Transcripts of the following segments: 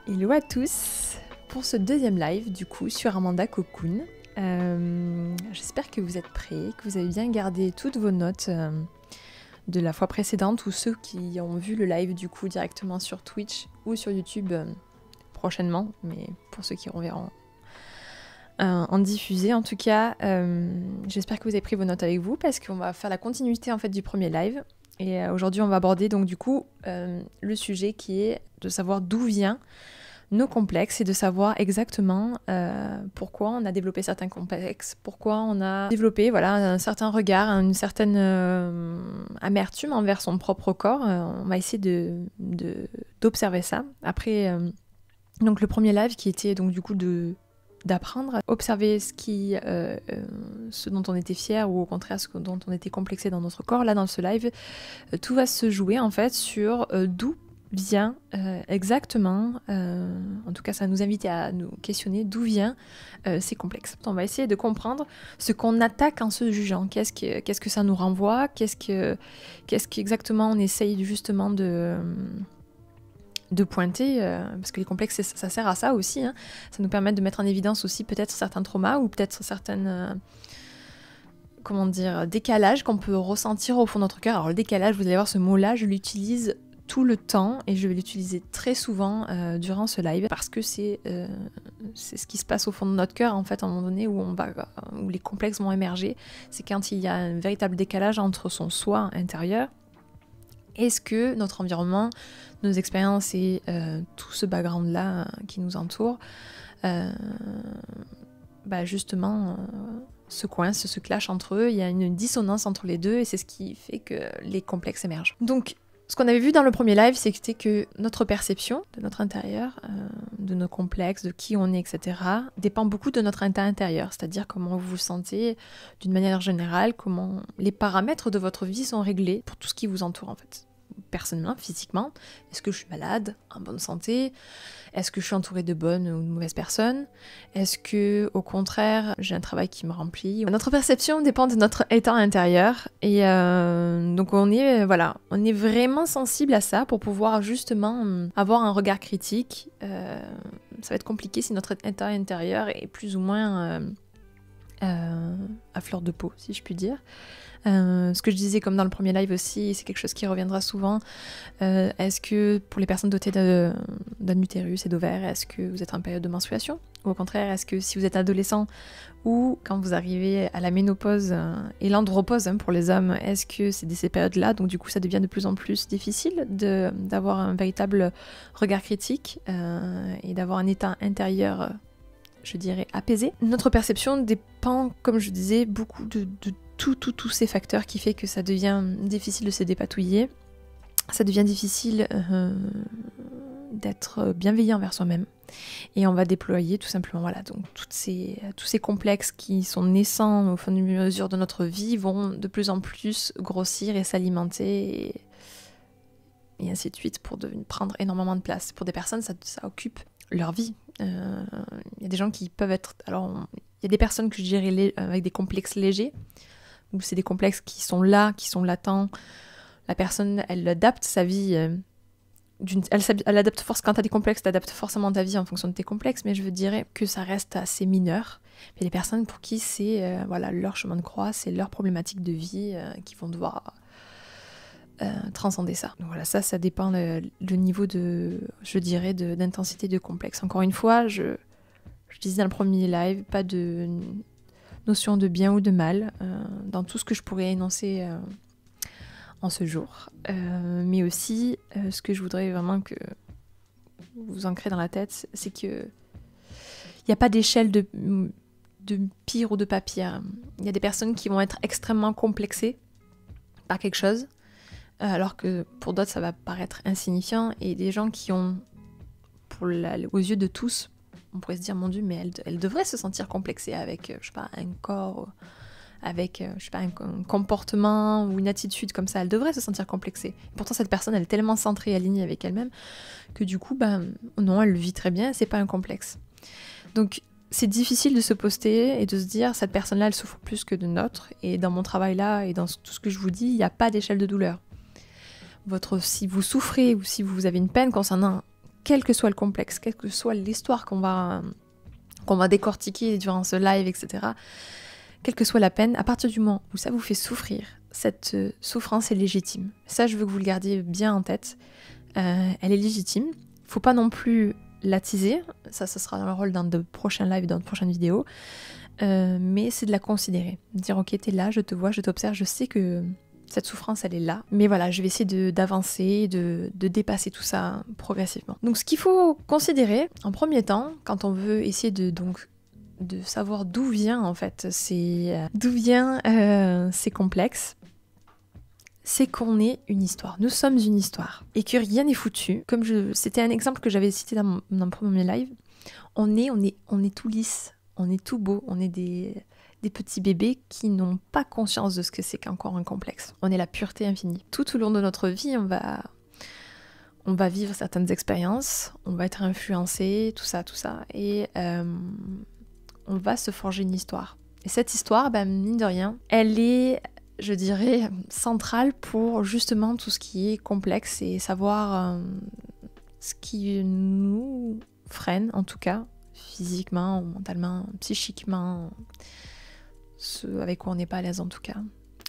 Hello à tous pour ce deuxième live du coup sur Amanda Cocoon. J'espère que vous êtes prêts, que vous avez bien gardé toutes vos notes de la fois précédente ou ceux qui ont vu le live du coup directement sur Twitch ou sur YouTube prochainement, mais pour ceux qui reverront en diffusé en tout cas, j'espère que vous avez pris vos notes avec vous parce qu'on va faire la continuité en fait du premier live. Et aujourd'hui on va aborder donc du coup le sujet qui est de savoir d'où vient nos complexes et de savoir exactement pourquoi on a développé certains complexes, pourquoi on a développé voilà, un certain regard, une certaine amertume envers son propre corps. On va essayer d'observer ça. Après donc le premier live qui était donc du coup d'apprendre, observer ce dont on était fier ou au contraire ce dont on était complexé dans notre corps. Là dans ce live, tout va se jouer en fait sur d'où vient exactement, en tout cas ça nous invite à nous questionner d'où vient ces complexes. On va essayer de comprendre ce qu'on attaque en se jugeant, qu'est-ce que ça nous renvoie, qu'est-ce qu'exactement on essaye justement de pointer, parce que les complexes ça sert à ça aussi, hein. Ça nous permet de mettre en évidence aussi peut-être certains traumas ou peut-être certaines décalages qu'on peut ressentir au fond de notre cœur. Alors le décalage, vous allez voir ce mot-là, je l'utilise tout le temps et je vais l'utiliser très souvent durant ce live parce que c'est ce qui se passe au fond de notre cœur en fait à un moment donné où les complexes vont émerger. C'est quand il y a un véritable décalage entre son soi intérieur et ce que notre environnement, nos expériences et tout ce background là qui nous entoure justement se coincent, se clashent entre eux. Il y a une dissonance entre les deux et c'est ce qui fait que les complexes émergent. Donc ce qu'on avait vu dans le premier live, c'était que notre perception de notre intérieur, de nos complexes, de qui on est, etc., dépend beaucoup de notre état intérieur, c'est-à-dire comment vous vous sentez d'une manière générale, comment les paramètres de votre vie sont réglés pour tout ce qui vous entoure en fait. Personnellement, physiquement, est-ce que je suis malade, en bonne santé? Est-ce que je suis entourée de bonnes ou de mauvaises personnes? Est-ce que, au contraire, j'ai un travail qui me remplit? Notre perception dépend de notre état intérieur et donc on est vraiment sensible à ça pour pouvoir justement avoir un regard critique. Ça va être compliqué si notre état intérieur est plus ou moins à fleur de peau, si je puis dire. Ce que je disais comme dans le premier live aussi, c'est quelque chose qui reviendra souvent. Est-ce que pour les personnes dotées d'un utérus et d'ovaires, est-ce que vous êtes en période de menstruation? Ou au contraire, est-ce que si vous êtes adolescent ou quand vous arrivez à la ménopause et l'andropause pour les hommes, est-ce que c'est ces périodes-là? Donc du coup, ça devient de plus en plus difficile d'avoir un véritable regard critique et d'avoir un état intérieur, je dirais, apaisé. Notre perception dépend, comme je disais, beaucoup de tous ces facteurs qui fait que ça devient difficile de se dépatouiller, ça devient difficile d'être bienveillant envers soi-même. Et on va déployer tout simplement, donc tous ces complexes qui sont naissants au fur et à mesure de notre vie vont de plus en plus grossir et s'alimenter et ainsi de suite pour prendre énormément de place. Pour des personnes, ça occupe leur vie. Il y a des gens qui peuvent être... Alors, il y a des personnes que je dirais avec des complexes légers, où c'est des complexes qui sont là, qui sont latents. La personne, elle adapte sa vie. Elle adapte quand tu as des complexes, tu adaptes forcément ta vie en fonction de tes complexes, mais je dirais que ça reste assez mineur. Il y a des personnes pour qui c'est leur chemin de croix, c'est leur problématique de vie qui vont devoir transcender ça. Donc voilà, ça dépend le niveau d'intensité de complexe. Encore une fois, je disais dans le premier live, pas de notion de bien ou de mal dans tout ce que je pourrais énoncer en ce jour. Mais aussi, ce que je voudrais vraiment que vous ancrez dans la tête, c'est que il n'y a pas d'échelle de pire ou de pas pire. Il y a des personnes qui vont être extrêmement complexées par quelque chose, alors que pour d'autres, ça va paraître insignifiant, et des gens qui ont, aux yeux de tous, on pourrait se dire, mon Dieu, mais elle devrait se sentir complexée avec, un corps, avec, un comportement ou une attitude comme ça. Elle devrait se sentir complexée. Et pourtant, cette personne, elle est tellement centrée et alignée avec elle-même que du coup, non, elle le vit très bien, c'est pas un complexe. Donc, c'est difficile de se poster et de se dire, cette personne-là, elle souffre plus que de notre. Et dans mon travail là, et dans tout ce que je vous dis, il n'y a pas d'échelle de douleur. Si vous souffrez ou si vous avez une peine concernant quel que soit le complexe, quelle que soit l'histoire qu'on va décortiquer durant ce live, etc., quelle que soit la peine, à partir du moment où ça vous fait souffrir, cette souffrance est légitime. Ça, je veux que vous le gardiez bien en tête. Elle est légitime. Faut pas non plus l'attiser. Ça sera dans le rôle d'un de prochains lives, dans de prochaines vidéos. Mais c'est de la considérer. Dire, ok, t'es là, je te vois, je t'observe, je sais que cette souffrance, elle est là. Mais voilà, je vais essayer d'avancer, de dépasser tout ça progressivement. Donc, ce qu'il faut considérer, en premier temps, quand on veut essayer de savoir d'où vient, en fait, ces complexes, c'est qu'on est une histoire. Nous sommes une histoire. Et que rien n'est foutu. C'était un exemple que j'avais cité dans mon premier live. On est tout lisse. On est tout beau. On est des petits bébés qui n'ont pas conscience de ce que c'est qu'encore un complexe. On est la pureté infinie. Tout au long de notre vie, on va vivre certaines expériences. On va être influencé, tout ça. Et on va se forger une histoire. Et cette histoire, mine de rien, elle est, je dirais, centrale pour justement tout ce qui est complexe et savoir ce qui nous freine, en tout cas, physiquement, mentalement, psychiquement, ce avec quoi on n'est pas à l'aise en tout cas.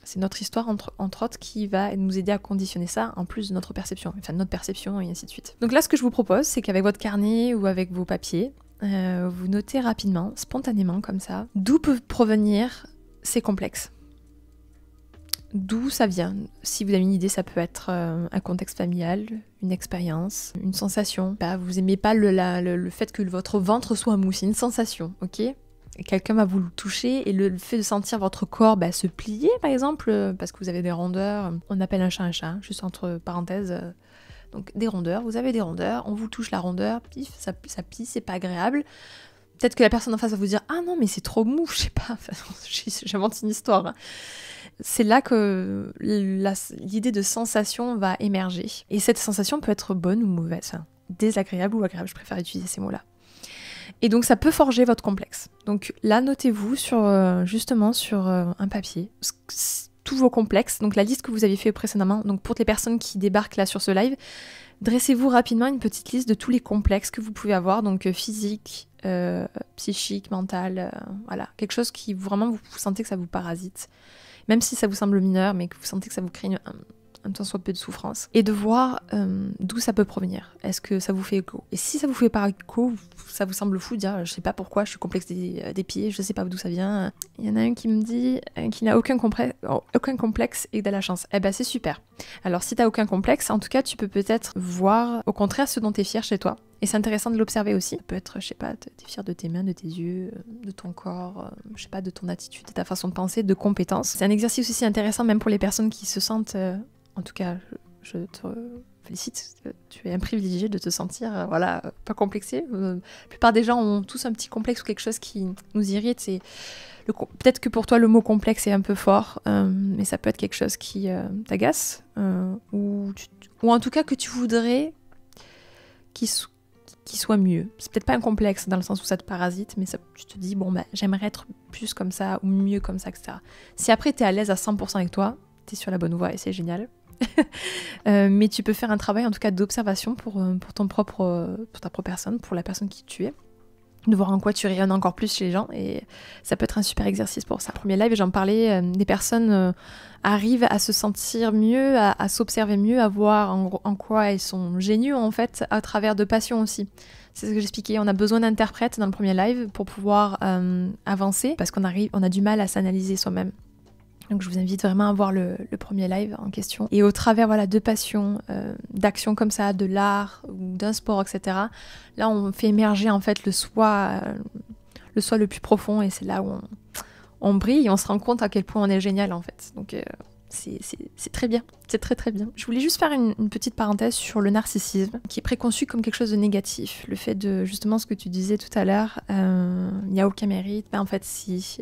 C'est notre histoire, entre autres, qui va nous aider à conditionner ça, en plus de notre perception, et ainsi de suite. Donc là, ce que je vous propose, c'est qu'avec votre carnet ou avec vos papiers, vous notez rapidement, spontanément comme ça, d'où peuvent provenir ces complexes. D'où ça vient. Si vous avez une idée, ça peut être un contexte familial, une expérience, une sensation. Vous aimez pas le fait que votre ventre soit mou, c'est une sensation, ok ? Et quelqu'un va vous le toucher et le fait de sentir votre corps se plier, par exemple, parce que vous avez des rondeurs. On appelle un chat, juste entre parenthèses. Donc des rondeurs, vous avez des rondeurs, on vous touche la rondeur, pif, ça plie, c'est pas agréable. Peut-être que la personne en face va vous dire « Ah non, mais c'est trop mou, je sais pas, j'invente une histoire. » C'est là que l'idée de sensation va émerger. Et cette sensation peut être bonne ou mauvaise, désagréable ou agréable, je préfère utiliser ces mots-là. Et donc ça peut forger votre complexe. Donc là, notez-vous justement sur un papier tous vos complexes, donc la liste que vous aviez fait précédemment. Donc pour les personnes qui débarquent là sur ce live, dressez-vous rapidement une petite liste de tous les complexes que vous pouvez avoir, donc physique, psychique, mental, voilà. Quelque chose qui vraiment vous sentez que ça vous parasite. Même si ça vous semble mineur, mais que vous sentez que ça vous crée un tant soit peu de souffrance. Et de voir d'où ça peut provenir. Est-ce que ça vous fait écho? Et si ça vous fait pas écho, ça vous semble fou de dire je sais pas pourquoi, je suis complexe des pieds, je sais pas d'où ça vient. Il y en a un qui me dit qu'il n'a aucun complexe et que de la chance. Eh ben c'est super. Alors si t'as aucun complexe, en tout cas tu peux peut-être voir au contraire ce dont t'es fier chez toi. Et c'est intéressant de l'observer aussi. Ça peut être, je sais pas, t'es fier de tes mains, de tes yeux, de ton corps, je sais pas, de ton attitude, de ta façon de penser, de compétences. C'est un exercice aussi intéressant même pour les personnes qui se sentent, en tout cas, je te félicite, tu es un privilégié de te sentir, pas complexé. La plupart des gens ont tous un petit complexe ou quelque chose qui nous irrite. Peut-être que pour toi le mot complexe est un peu fort, mais ça peut être quelque chose qui t'agace, ou en tout cas que tu voudrais qu'il soit mieux. C'est peut-être pas un complexe dans le sens où ça te parasite, mais tu te dis, j'aimerais être plus comme ça, ou mieux comme ça, etc. Si après t'es à l'aise à 100% avec toi, t'es sur la bonne voie et c'est génial. Mais tu peux faire un travail en tout cas d'observation pour ta propre personne, pour la personne qui tu es, de voir en quoi tu rayonnes encore plus chez les gens, et ça peut être un super exercice pour ça. Premier live, j'en parlais, des personnes arrivent à se sentir mieux, à s'observer mieux, à voir en quoi elles sont génieux en fait, à travers de passion aussi. C'est ce que j'expliquais, on a besoin d'interprètes dans le premier live pour pouvoir avancer, parce qu'on a du mal à s'analyser soi-même. Donc je vous invite vraiment à voir le premier live en question. Et au travers de passion, d'actions comme ça, de l'art ou d'un sport, etc. Là on fait émerger en fait le soi le plus profond, et c'est là où on brille et on se rend compte à quel point on est génial en fait. Donc c'est très bien, c'est très très bien. Je voulais juste faire une petite parenthèse sur le narcissisme, qui est préconçu comme quelque chose de négatif. Le fait de, justement ce que tu disais tout à l'heure, il n'y a aucun mérite. En fait si,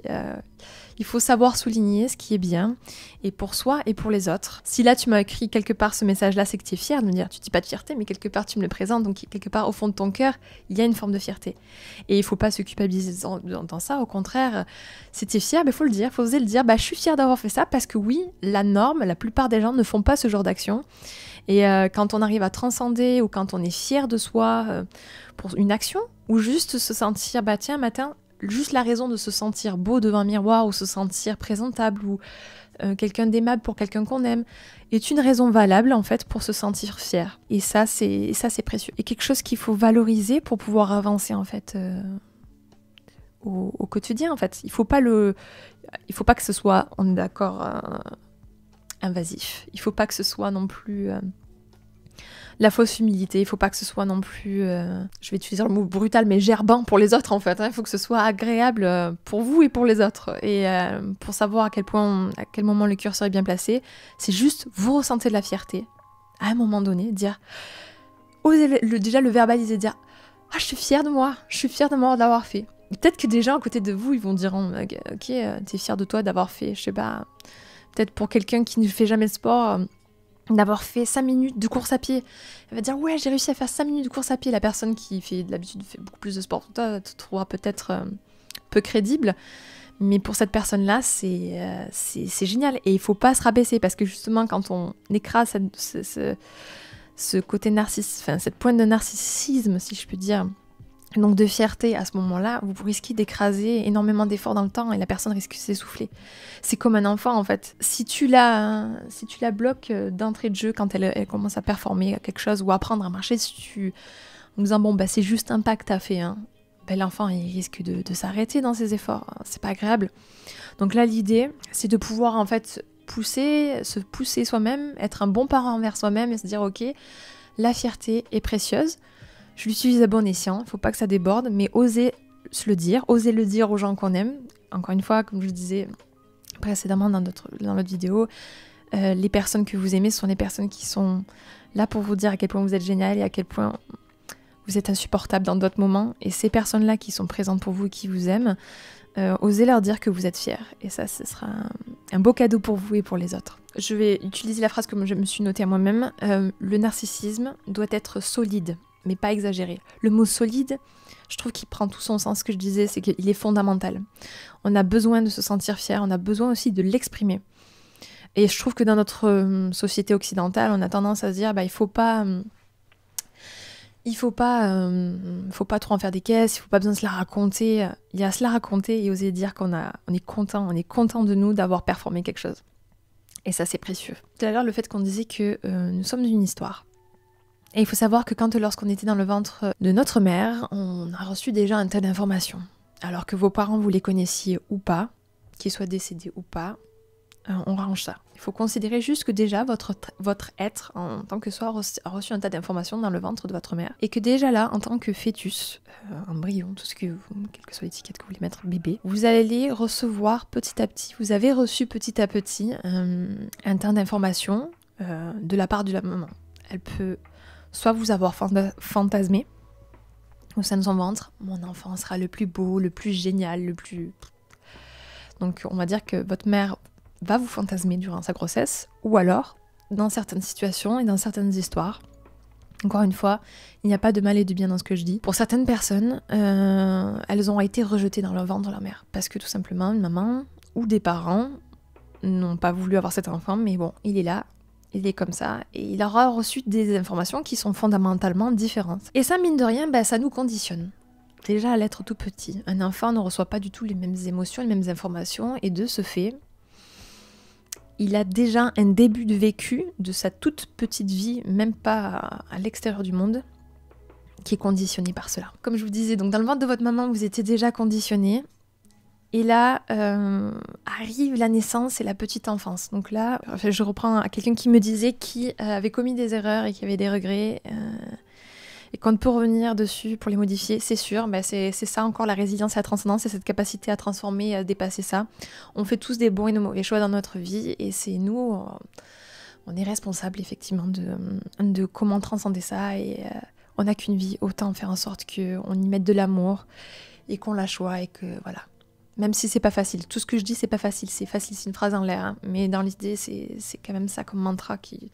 il faut savoir souligner ce qui est bien, et pour soi et pour les autres. Si là tu m'as écrit quelque part ce message-là, c'est que tu es fière de me dire, tu dis pas de fierté, mais quelque part tu me le présentes, donc quelque part au fond de ton cœur, il y a une forme de fierté. Et il faut pas se culpabiliser dans ça, au contraire, si tu es fière, il faut le dire, il faut oser le dire, je suis fière d'avoir fait ça, parce que oui, la norme, la plupart des gens ne font pas ce genre d'action. Et quand on arrive à transcender ou quand on est fier de soi pour une action, ou juste se sentir, tiens, matin, juste la raison de se sentir beau devant un miroir ou se sentir présentable ou quelqu'un d'aimable pour quelqu'un qu'on aime est une raison valable en fait pour se sentir fier. Et ça c'est précieux. Et quelque chose qu'il faut valoriser pour pouvoir avancer en fait au quotidien en fait. Il faut pas que ce soit, on est d'accord, invasif. Il faut pas que ce soit non plus la fausse humilité. Il faut pas que ce soit non plus, je vais utiliser le mot brutal, mais gerbant pour les autres en fait. Il faut que ce soit agréable pour vous et pour les autres. Et pour savoir à quel moment le curseur est bien placé, c'est juste vous ressentez de la fierté à un moment donné, dire, osez déjà le verbaliser, dire ah je suis fière de moi, d'avoir fait. Peut-être que des gens à côté de vous, ils vont dire ok, t'es fière de toi d'avoir fait, je sais pas. Peut-être pour quelqu'un qui ne fait jamais de sport, d'avoir fait 5 minutes de course à pied. Elle va dire, ouais, j'ai réussi à faire 5 minutes de course à pied. La personne qui fait d'habitude fait beaucoup plus de sport que toi, te trouvera peut-être peu crédible. Mais pour cette personne-là, c'est génial. Et il faut pas se rabaisser parce que justement, quand on écrase ce côté narcissique, cette pointe de narcissisme, si je peux dire, donc de fierté à ce moment-là, vous risquez d'écraser énormément d'efforts dans le temps et la personne risque de s'essouffler. C'est comme un enfant en fait. Si tu la bloques d'entrée de jeu quand elle commence à performer quelque chose ou à apprendre à marcher, en disant c'est juste un pas que t'as fait, l'enfant il risque de s'arrêter dans ses efforts. C'est pas agréable. Donc là l'idée c'est de pouvoir en fait se pousser soi-même, être un bon parent envers soi-même et se dire ok, la fierté est précieuse. Je l'utilise à bon escient, il ne faut pas que ça déborde, mais oser le dire aux gens qu'on aime. Encore une fois, comme je le disais précédemment dans notre vidéo, les personnes que vous aimez sont les personnes qui sont là pour vous dire à quel point vous êtes génial et à quel point vous êtes insupportable dans d'autres moments. Et ces personnes-là qui sont présentes pour vous et qui vous aiment, osez leur dire que vous êtes fiers. Et ça, ce sera un beau cadeau pour vous et pour les autres. Je vais utiliser la phrase que je me suis notée à moi-même. Le narcissisme doit être solide, mais pas exagéré. Le mot solide, je trouve qu'il prend tout son sens. Ce que je disais, c'est qu'il est fondamental. On a besoin de se sentir fier, on a besoin aussi de l'exprimer. Et je trouve que dans notre société occidentale, on a tendance à se dire, il faut pas trop en faire des caisses, il faut pas besoin de se la raconter. Il y a à se la raconter et oser dire on est content de nous d'avoir performé quelque chose. Et ça, c'est précieux. Tout à l'heure, le fait qu'on disait que nous sommes une histoire. Et il faut savoir que lorsqu'on était dans le ventre de notre mère, on a reçu déjà un tas d'informations. Alors que vos parents, vous les connaissiez ou pas, qu'ils soient décédés ou pas, on range ça. Il faut considérer juste que déjà votre être en tant que soi a reçu un tas d'informations dans le ventre de votre mère. Et que déjà là, en tant que fœtus, embryon, quelle que soit l'étiquette que vous voulez mettre, bébé, vous allez recevoir petit à petit, vous avez reçu petit à petit un tas d'informations de la part de la maman. Elle peut soit vous avoir fantasmé au sein de son ventre, mon enfant sera le plus beau, le plus génial, le plus... Donc on va dire que votre mère va vous fantasmer durant sa grossesse, ou alors, dans certaines situations et dans certaines histoires, encore une fois, il n'y a pas de mal et de bien dans ce que je dis. Pour certaines personnes, elles ont été rejetées dans le ventre de leur mère, parce que tout simplement, une maman ou des parents n'ont pas voulu avoir cet enfant, mais bon, il est là, il est comme ça, et il aura reçu des informations qui sont fondamentalement différentes. Et ça, mine de rien, ça nous conditionne. Déjà, à l'être tout petit, un enfant ne reçoit pas du tout les mêmes émotions, les mêmes informations, et de ce fait, il a déjà un début de vécu de sa toute petite vie, même pas à l'extérieur du monde, qui est conditionné par cela. Comme je vous disais, donc dans le ventre de votre maman, vous étiez déjà conditionné. Et là, arrive la naissance et la petite enfance. Donc là, je reprends à quelqu'un qui me disait qui avait commis des erreurs et qui avait des regrets, et qu'on peut revenir dessus pour les modifier, c'est sûr. C'est ça encore la résilience et la transcendance, c'est cette capacité à transformer, à dépasser ça. On fait tous des bons et de mauvais choix dans notre vie, et c'est nous, on est responsable effectivement de comment transcender ça, et on n'a qu'une vie, autant faire en sorte qu'on y mette de l'amour, et qu'on la choisit, et que voilà. Même si c'est pas facile. Tout ce que je dis, c'est pas facile. C'est facile, c'est une phrase en l'air. Hein. Mais dans l'idée, c'est quand même ça comme mantra qui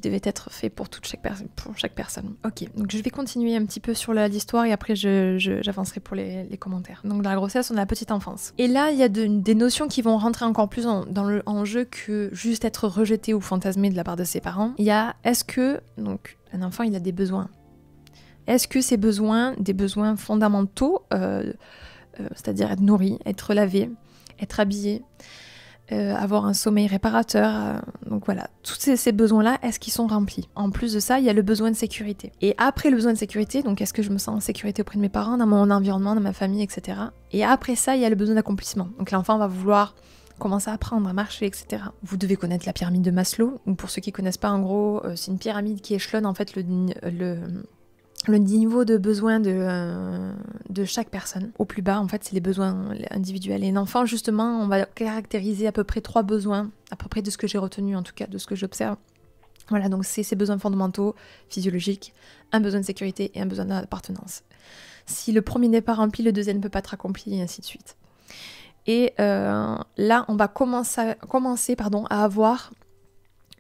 devait être fait pour chaque personne. Ok, donc je vais continuer un petit peu sur l'histoire et après j'avancerai pour les commentaires. Donc dans la grossesse, on a la petite enfance. Et là, il y a des notions qui vont rentrer encore plus en jeu que juste être rejeté ou fantasmé de la part de ses parents. Il y a, est-ce que, donc un enfant, il a des besoins. Est-ce que ces besoins, des besoins fondamentaux, c'est-à-dire être nourri, être lavé, être habillé, avoir un sommeil réparateur, donc voilà, tous ces besoins-là, est-ce qu'ils sont remplis? En plus de ça, il y a le besoin de sécurité. Et après le besoin de sécurité, donc est-ce que je me sens en sécurité auprès de mes parents, dans mon environnement, dans ma famille, etc. Et après ça, il y a le besoin d'accomplissement. Donc l'enfant va vouloir commencer à apprendre, à marcher, etc. Vous devez connaître la pyramide de Maslow. Donc pour ceux qui connaissent pas, en gros, c'est une pyramide qui échelonne en fait le niveau de besoin de chaque personne. Au plus bas, en fait, c'est les besoins individuels. Et un enfant, justement, on va caractériser à peu près 3 besoins, à peu près de ce que j'ai retenu, en tout cas, de ce que j'observe. Voilà, donc c'est ces besoins fondamentaux, physiologiques, un besoin de sécurité et un besoin d'appartenance. Si le premier n'est pas rempli, le deuxième ne peut pas être accompli, et ainsi de suite. Et là, on va commencer à avoir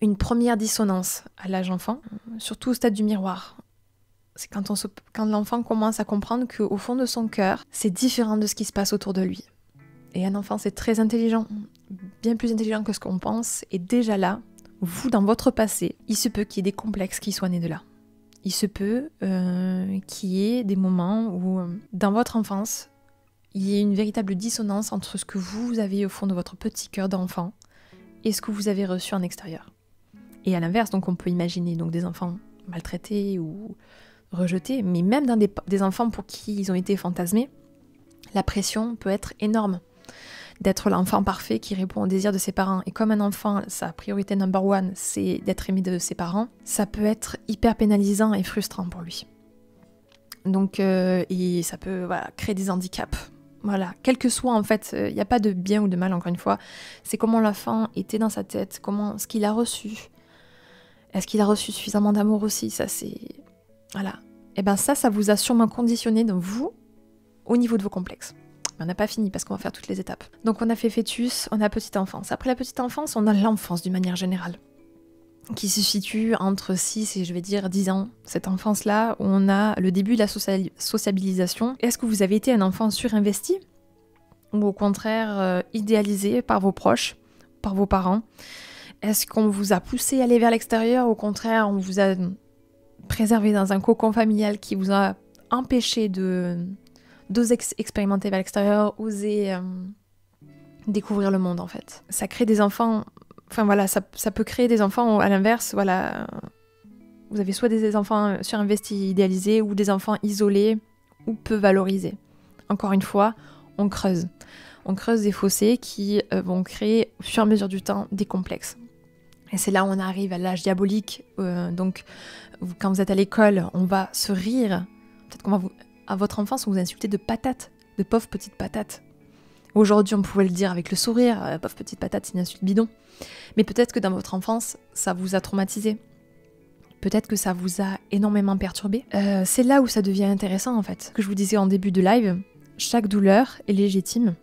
une première dissonance à l'âge enfant, surtout au stade du miroir. C'est quand l'enfant commence à comprendre qu'au fond de son cœur, c'est différent de ce qui se passe autour de lui. Et un enfant, c'est très intelligent, bien plus intelligent que ce qu'on pense. Et déjà là, vous, dans votre passé, il se peut qu'il y ait des complexes qui soient nés de là. Il se peut qu'il y ait des moments où, dans votre enfance, il y ait une véritable dissonance entre ce que vous avez au fond de votre petit cœur d'enfant et ce que vous avez reçu en extérieur. Et à l'inverse, donc on peut imaginer donc des enfants maltraités ou rejetés, mais même dans des enfants pour qui ils ont été fantasmés, la pression peut être énorme d'être l'enfant parfait qui répond aux désirs de ses parents. Et comme un enfant, sa priorité number one, c'est d'être aimé de ses parents, ça peut être hyper pénalisant et frustrant pour lui. Donc, et ça peut créer des handicaps. Voilà, quel que soit en fait, il n'y a pas de bien ou de mal encore une fois, c'est comment l'enfant était dans sa tête, ce qu'il a reçu. Est-ce qu'il a reçu suffisamment d'amour aussi? Ça c'est... Voilà. Et bien ça vous a sûrement conditionné dans vous au niveau de vos complexes. On n'a pas fini parce qu'on va faire toutes les étapes. Donc on a fait fœtus, on a petite enfance. Après la petite enfance, on a l'enfance d'une manière générale, qui se situe entre 6 et je vais dire 10 ans. Cette enfance-là, où on a le début de la sociabilisation. Est-ce que vous avez été un enfant surinvesti? Ou au contraire idéalisé par vos proches, par vos parents? Est-ce qu'on vous a poussé à aller vers l'extérieur? Au contraire, on vous a préservé dans un cocon familial qui vous a empêché d'oser expérimenter vers l'extérieur, oser découvrir le monde en fait. Ça crée des enfants, enfin voilà, ça peut créer des enfants à l'inverse, voilà. Vous avez soit des enfants surinvestis, idéalisés, ou des enfants isolés ou peu valorisés. Encore une fois, on creuse. On creuse des fossés qui vont créer au fur et à mesure du temps des complexes. Et c'est là où on arrive à l'âge diabolique. Donc, quand vous êtes à l'école, on va se rire. Peut-être qu'on va à votre enfance, on vous insulter de patates, de pauvres petites patates. Aujourd'hui, on pouvait le dire avec le sourire, pauvre petite patate, c'est une insulte bidon. Mais peut-être que dans votre enfance, ça vous a traumatisé. Peut-être que ça vous a énormément perturbé. C'est là où ça devient intéressant en fait. Ce que je vous disais en début de live, chaque douleur est légitime.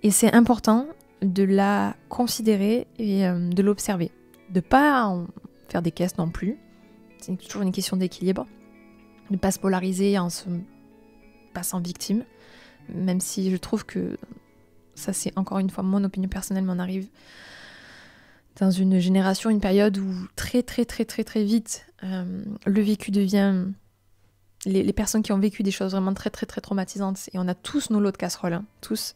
Et c'est important de la considérer et de l'observer. De pas en faire des caisses non plus. C'est toujours une question d'équilibre. De ne pas se polariser en se passant victime. Même si je trouve que ça c'est encore une fois mon opinion personnelle, mais on arrive dans une génération, une période où très vite le vécu devient... Les personnes qui ont vécu des choses vraiment très traumatisantes, et on a tous nos lots de casseroles, hein, tous.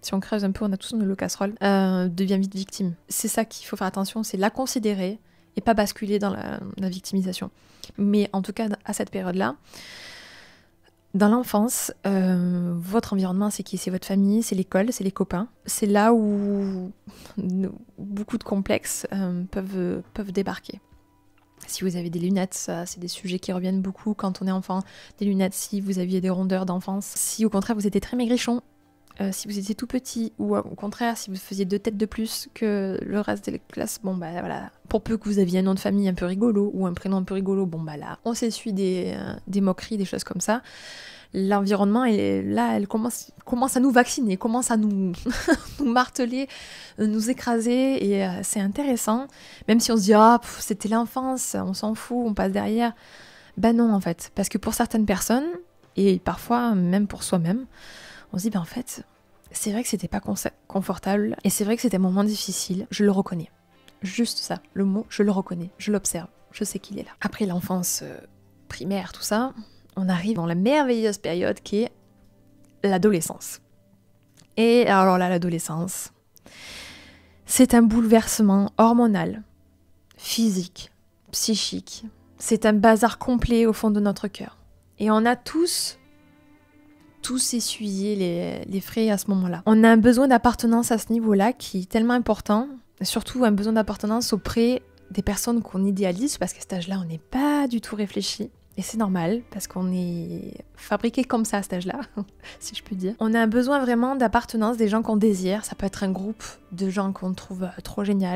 Si on creuse un peu, on a tous nos lots de casseroles, devient vite victime. C'est ça qu'il faut faire attention, c'est la considérer et pas basculer dans la victimisation. Mais en tout cas, à cette période-là, dans l'enfance, votre environnement, c'est qui? C'est votre famille, c'est l'école, c'est les copains. C'est là où beaucoup de complexes peuvent débarquer. Si vous avez des lunettes, ça, c'est des sujets qui reviennent beaucoup quand on est enfant. Des lunettes, si vous aviez des rondeurs d'enfance. Si au contraire vous étiez très maigrichon, si vous étiez tout petit, ou au contraire si vous faisiez 2 têtes de plus que le reste de la classe, bon bah voilà. Pour peu que vous aviez un nom de famille un peu rigolo, ou un prénom un peu rigolo, bon bah là, on s'essuie des moqueries, des choses comme ça. l'environnement, elle commence à nous vacciner, commence à nous, nous marteler, nous écraser, et c'est intéressant. Même si on se dit, ah, c'était l'enfance, on s'en fout, on passe derrière. Ben non, en fait. Parce que pour certaines personnes, et parfois même pour soi-même, on se dit, ben en fait, c'est vrai que c'était pas confortable, et c'est vrai que c'était un moment difficile, je le reconnais. Juste ça, le mot, je le reconnais, je l'observe, je sais qu'il est là. Après l'enfance primaire, tout ça, on arrive dans la merveilleuse période qui est l'adolescence. Et alors là, l'adolescence, c'est un bouleversement hormonal, physique, psychique. C'est un bazar complet au fond de notre cœur. Et on a tous essuyé les frais à ce moment-là. On a un besoin d'appartenance à ce niveau-là qui est tellement important, surtout un besoin d'appartenance auprès des personnes qu'on idéalise, parce qu'à cet âge-là, on n'est pas du tout réfléchi. Et c'est normal, parce qu'on est fabriqué comme ça à cet âge-là, si je puis dire. On a un besoin vraiment d'appartenance des gens qu'on désire. Ça peut être un groupe de gens qu'on trouve trop géniaux,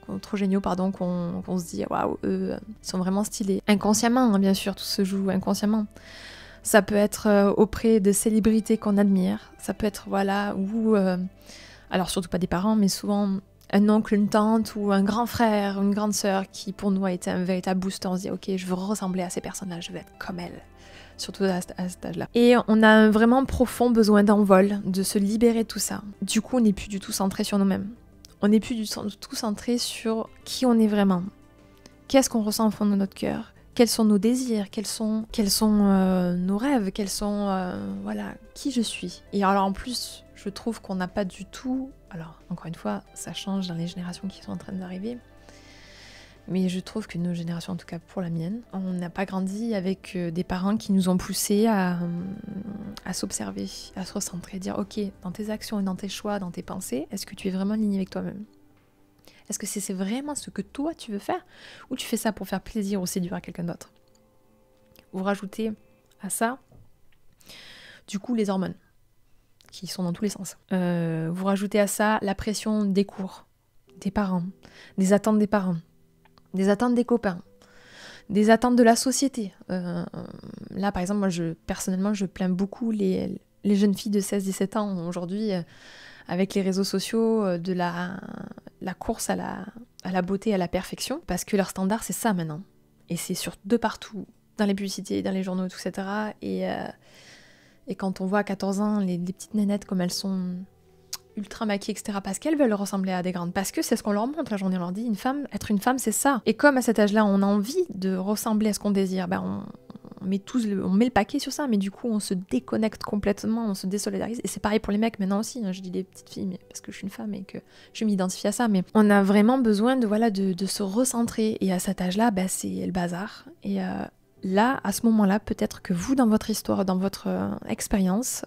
qu'on se dit waouh, eux, ils sont vraiment stylés. Inconsciemment, hein, bien sûr, tout se joue inconsciemment. Ça peut être auprès de célébrités qu'on admire. Ça peut être, alors surtout pas des parents, mais souvent un oncle, une tante ou un grand frère ou une grande sœur qui pour nous a été un véritable booster. On se dit ok, je veux ressembler à ces personnes-là, je veux être comme elles. Surtout à cet âge-là. Et on a un vraiment profond besoin d'envol, de se libérer de tout ça. Du coup, on n'est plus du tout centré sur nous-mêmes. On n'est plus du tout centré sur qui on est vraiment. Qu'est-ce qu'on ressent au fond de notre cœur ? Quels sont nos désirs ? Quels sont nos rêves ? Quels sont, qui je suis ? Et alors en plus, je trouve qu'on n'a pas du tout... Alors, encore une fois, ça change dans les générations qui sont en train d'arriver. Mais je trouve que nos générations, en tout cas pour la mienne, on n'a pas grandi avec des parents qui nous ont poussés à s'observer, à se recentrer, dire ok, dans tes actions et dans tes choix, dans tes pensées, est-ce que tu es vraiment aligné avec toi-même ? Est-ce que c'est vraiment ce que toi tu veux faire ? Ou tu fais ça pour faire plaisir ou séduire à quelqu'un d'autre ? Vous rajoutez à ça, du coup, les hormones, qui sont dans tous les sens. Vous rajoutez à ça la pression des cours, des parents, des attentes des parents, des attentes des copains, des attentes de la société. Là, par exemple, moi, personnellement, je plains beaucoup les jeunes filles de 16-17 ans aujourd'hui, avec les réseaux sociaux, de la course à la beauté, à la perfection, parce que leur standard, c'est ça maintenant. Et c'est de partout, dans les publicités, dans les journaux, etc. Et quand on voit à 14 ans les petites nénettes comme elles sont ultra maquillées, etc., parce qu'elles veulent ressembler à des grandes, parce que c'est ce qu'on leur montre la journée, on leur dit être une femme, c'est ça. Et comme à cet âge-là, on a envie de ressembler à ce qu'on désire, on met le paquet sur ça, mais du coup on se déconnecte complètement, on se désolidarise. Et c'est pareil pour les mecs maintenant aussi, hein, je dis les petites filles, mais parce que je suis une femme et que je m'identifie à ça, mais on a vraiment besoin de se recentrer. Et à cet âge-là, c'est le bazar. Et là, à ce moment-là, peut-être que vous, dans votre histoire, dans votre expérience,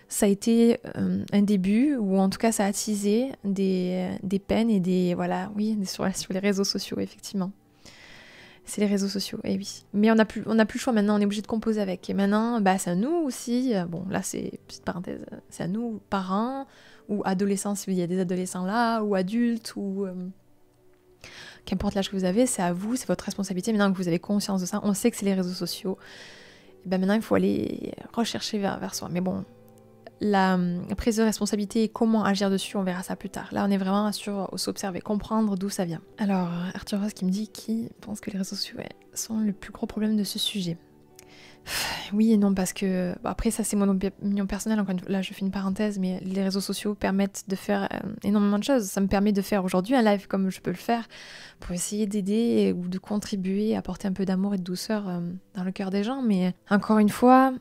ça a été un début, ou en tout cas ça a attisé des peines et sur les réseaux sociaux, effectivement. C'est les réseaux sociaux, et oui. Mais on n'a plus le choix maintenant, on est obligé de composer avec. Et maintenant, c'est à nous aussi, bon là c'est, petite parenthèse, c'est à nous, parents, ou adolescents, s'il y a des adolescents là, ou adultes, ou... qu'importe l'âge que vous avez, c'est à vous, c'est votre responsabilité. Maintenant que vous avez conscience de ça, on sait que c'est les réseaux sociaux. Et maintenant, il faut aller rechercher vers soi. Mais bon, la prise de responsabilité et comment agir dessus, on verra ça plus tard. Là, on est vraiment sur s'observer, comprendre d'où ça vient. Alors, Arthur Rose qui me dit qu'il pense que les réseaux sociaux sont le plus gros problème de ce sujet. Oui et non, parce que... après, ça, c'est mon opinion personnelle. Encore une fois, là, je fais une parenthèse, mais les réseaux sociaux permettent de faire énormément de choses. Ça me permet de faire aujourd'hui un live comme je peux le faire pour essayer d'aider ou de contribuer, apporter un peu d'amour et de douceur dans le cœur des gens. Mais encore une fois,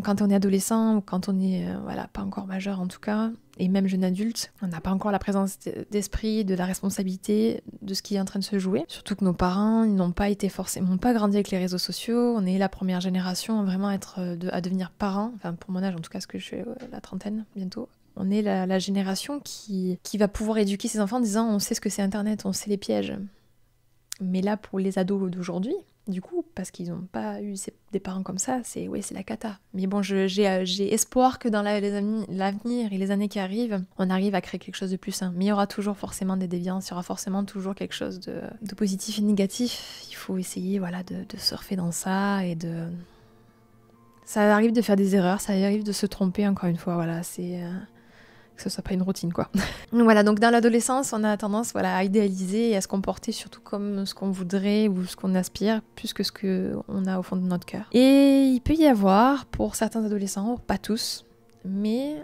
quand on est adolescent ou quand on est pas encore majeur en tout cas, et même jeune adulte, on n'a pas encore la présence d'esprit, de la responsabilité de ce qui est en train de se jouer. Surtout que nos parents, ils n'ont pas grandi avec les réseaux sociaux. On est la première génération à vraiment à devenir parents. Enfin, pour mon âge, en tout cas, parce que je suis la trentaine bientôt. On est la génération qui va pouvoir éduquer ses enfants en disant on sait ce que c'est Internet, on sait les pièges. Mais là, pour les ados d'aujourd'hui, du coup, parce qu'ils n'ont pas eu des parents comme ça, c'est la cata. Mais bon, j'ai espoir que dans l'avenir et les années qui arrivent, on arrive à créer quelque chose de plus sain. Mais il y aura toujours forcément des déviances, il y aura forcément toujours quelque chose de positif et négatif. Il faut essayer de surfer dans ça et de Ça arrive de faire des erreurs, ça arrive de se tromper, encore une fois, voilà, c'est... que ce soit pas une routine, quoi. Donc voilà, donc dans l'adolescence, on a tendance à idéaliser et à se comporter surtout comme ce qu'on voudrait ou ce qu'on aspire, plus que ce qu'on a au fond de notre cœur. Et il peut y avoir, pour certains adolescents, pas tous, mais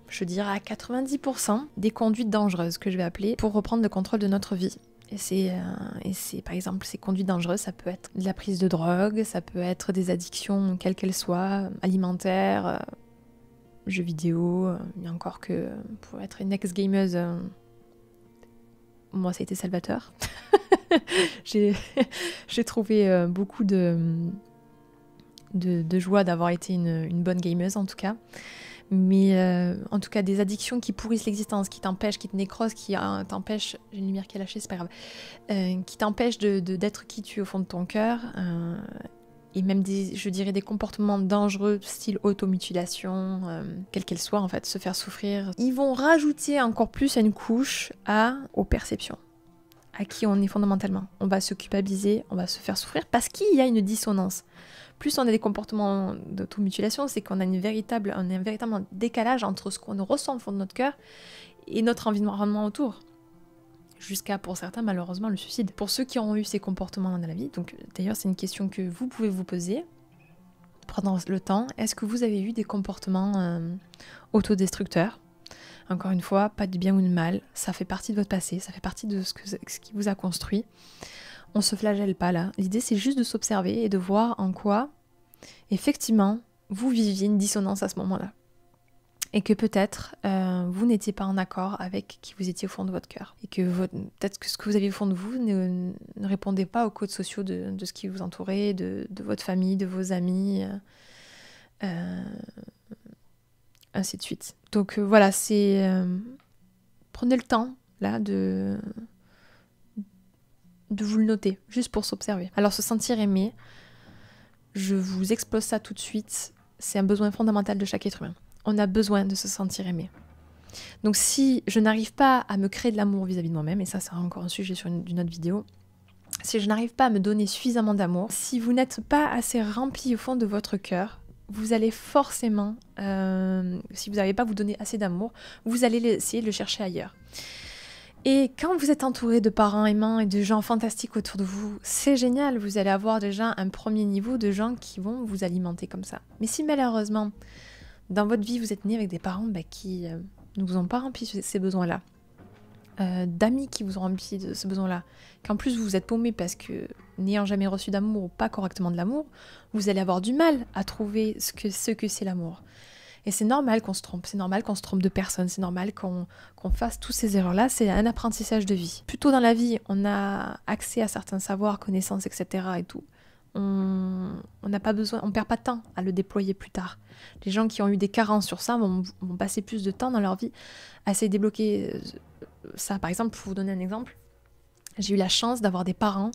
je dirais à 90%, des conduites dangereuses, que je vais appeler, pour reprendre le contrôle de notre vie. Et c'est par exemple, ces conduites dangereuses, ça peut être de la prise de drogue, ça peut être des addictions, quelles qu'elles soient, alimentaires, jeux vidéo, il y a encore que pour être une ex-gameuse, moi ça a été salvateur. J'ai trouvé beaucoup de joie d'avoir été une bonne gameuse en tout cas. Mais en tout cas des addictions qui pourrissent l'existence, qui t'empêchent, qui te nécrosent, qui t'empêchent, j'ai une lumière qui est lâchée, c'est pas grave, qui t'empêchent d'être qui tu es au fond de ton cœur, et même je dirais des comportements dangereux, style automutilation, quelle qu'elle soit en fait, se faire souffrir. Ils vont rajouter encore plus une couche aux perceptions, à qui on est fondamentalement. On va se culpabiliser, on va se faire souffrir parce qu'il y a une dissonance. Plus on a des comportements d'automutilation, c'est qu'on a un véritable décalage entre ce qu'on ressent au fond de notre cœur et notre environnement autour. Jusqu'à, pour certains, malheureusement, le suicide. Pour ceux qui ont eu ces comportements dans la vie, donc d'ailleurs c'est une question que vous pouvez vous poser, pendant le temps, est-ce que vous avez eu des comportements autodestructeurs? Encore une fois, pas de bien ou de mal, ça fait partie de votre passé, ça fait partie de ce qui vous a construit. On se flagelle pas là. L'idée c'est juste de s'observer et de voir en quoi, effectivement, vous viviez une dissonance à ce moment-là. Et que peut-être vous n'étiez pas en accord avec qui vous étiez au fond de votre cœur. Et que peut-être que ce que vous aviez au fond de vous ne répondait pas aux codes sociaux de ce qui vous entourait, de votre famille, de vos amis, ainsi de suite. Donc voilà, c'est... prenez le temps, là, de vous le noter, juste pour s'observer. Alors se sentir aimé, je vous explose ça tout de suite, c'est un besoin fondamental de chaque être humain. On a besoin de se sentir aimé. Donc si je n'arrive pas à me créer de l'amour vis-à-vis de moi-même, et ça c'est encore un sujet sur une autre vidéo, si je n'arrive pas à me donner suffisamment d'amour, si vous n'êtes pas assez rempli au fond de votre cœur, vous allez forcément, si vous n'arrivez pas à vous donner assez d'amour, vous allez essayer de le chercher ailleurs. Et quand vous êtes entouré de parents aimants et de gens fantastiques autour de vous, c'est génial, vous allez avoir déjà un premier niveau de gens qui vont vous alimenter comme ça. Mais si malheureusement, dans votre vie, vous êtes né avec des parents qui ne vous ont pas rempli ces besoins-là, d'amis qui vous ont rempli de ce besoin-là, qu'en plus vous êtes paumé parce que, n'ayant jamais reçu d'amour ou pas correctement de l'amour, vous allez avoir du mal à trouver ce que c'est l'amour. Et c'est normal qu'on se trompe, c'est normal qu'on se trompe de personne, c'est normal qu'on fasse tous ces erreurs-là, c'est un apprentissage de vie. Plus tôt dans la vie, on a accès à certains savoirs, connaissances, etc. et tout. On n'a pas besoin, on perd pas de temps à le déployer plus tard. Les gens qui ont eu des carences sur ça vont passer plus de temps dans leur vie à essayer de débloquer ça. Par exemple, pour vous donner un exemple, j'ai eu la chance d'avoir des parents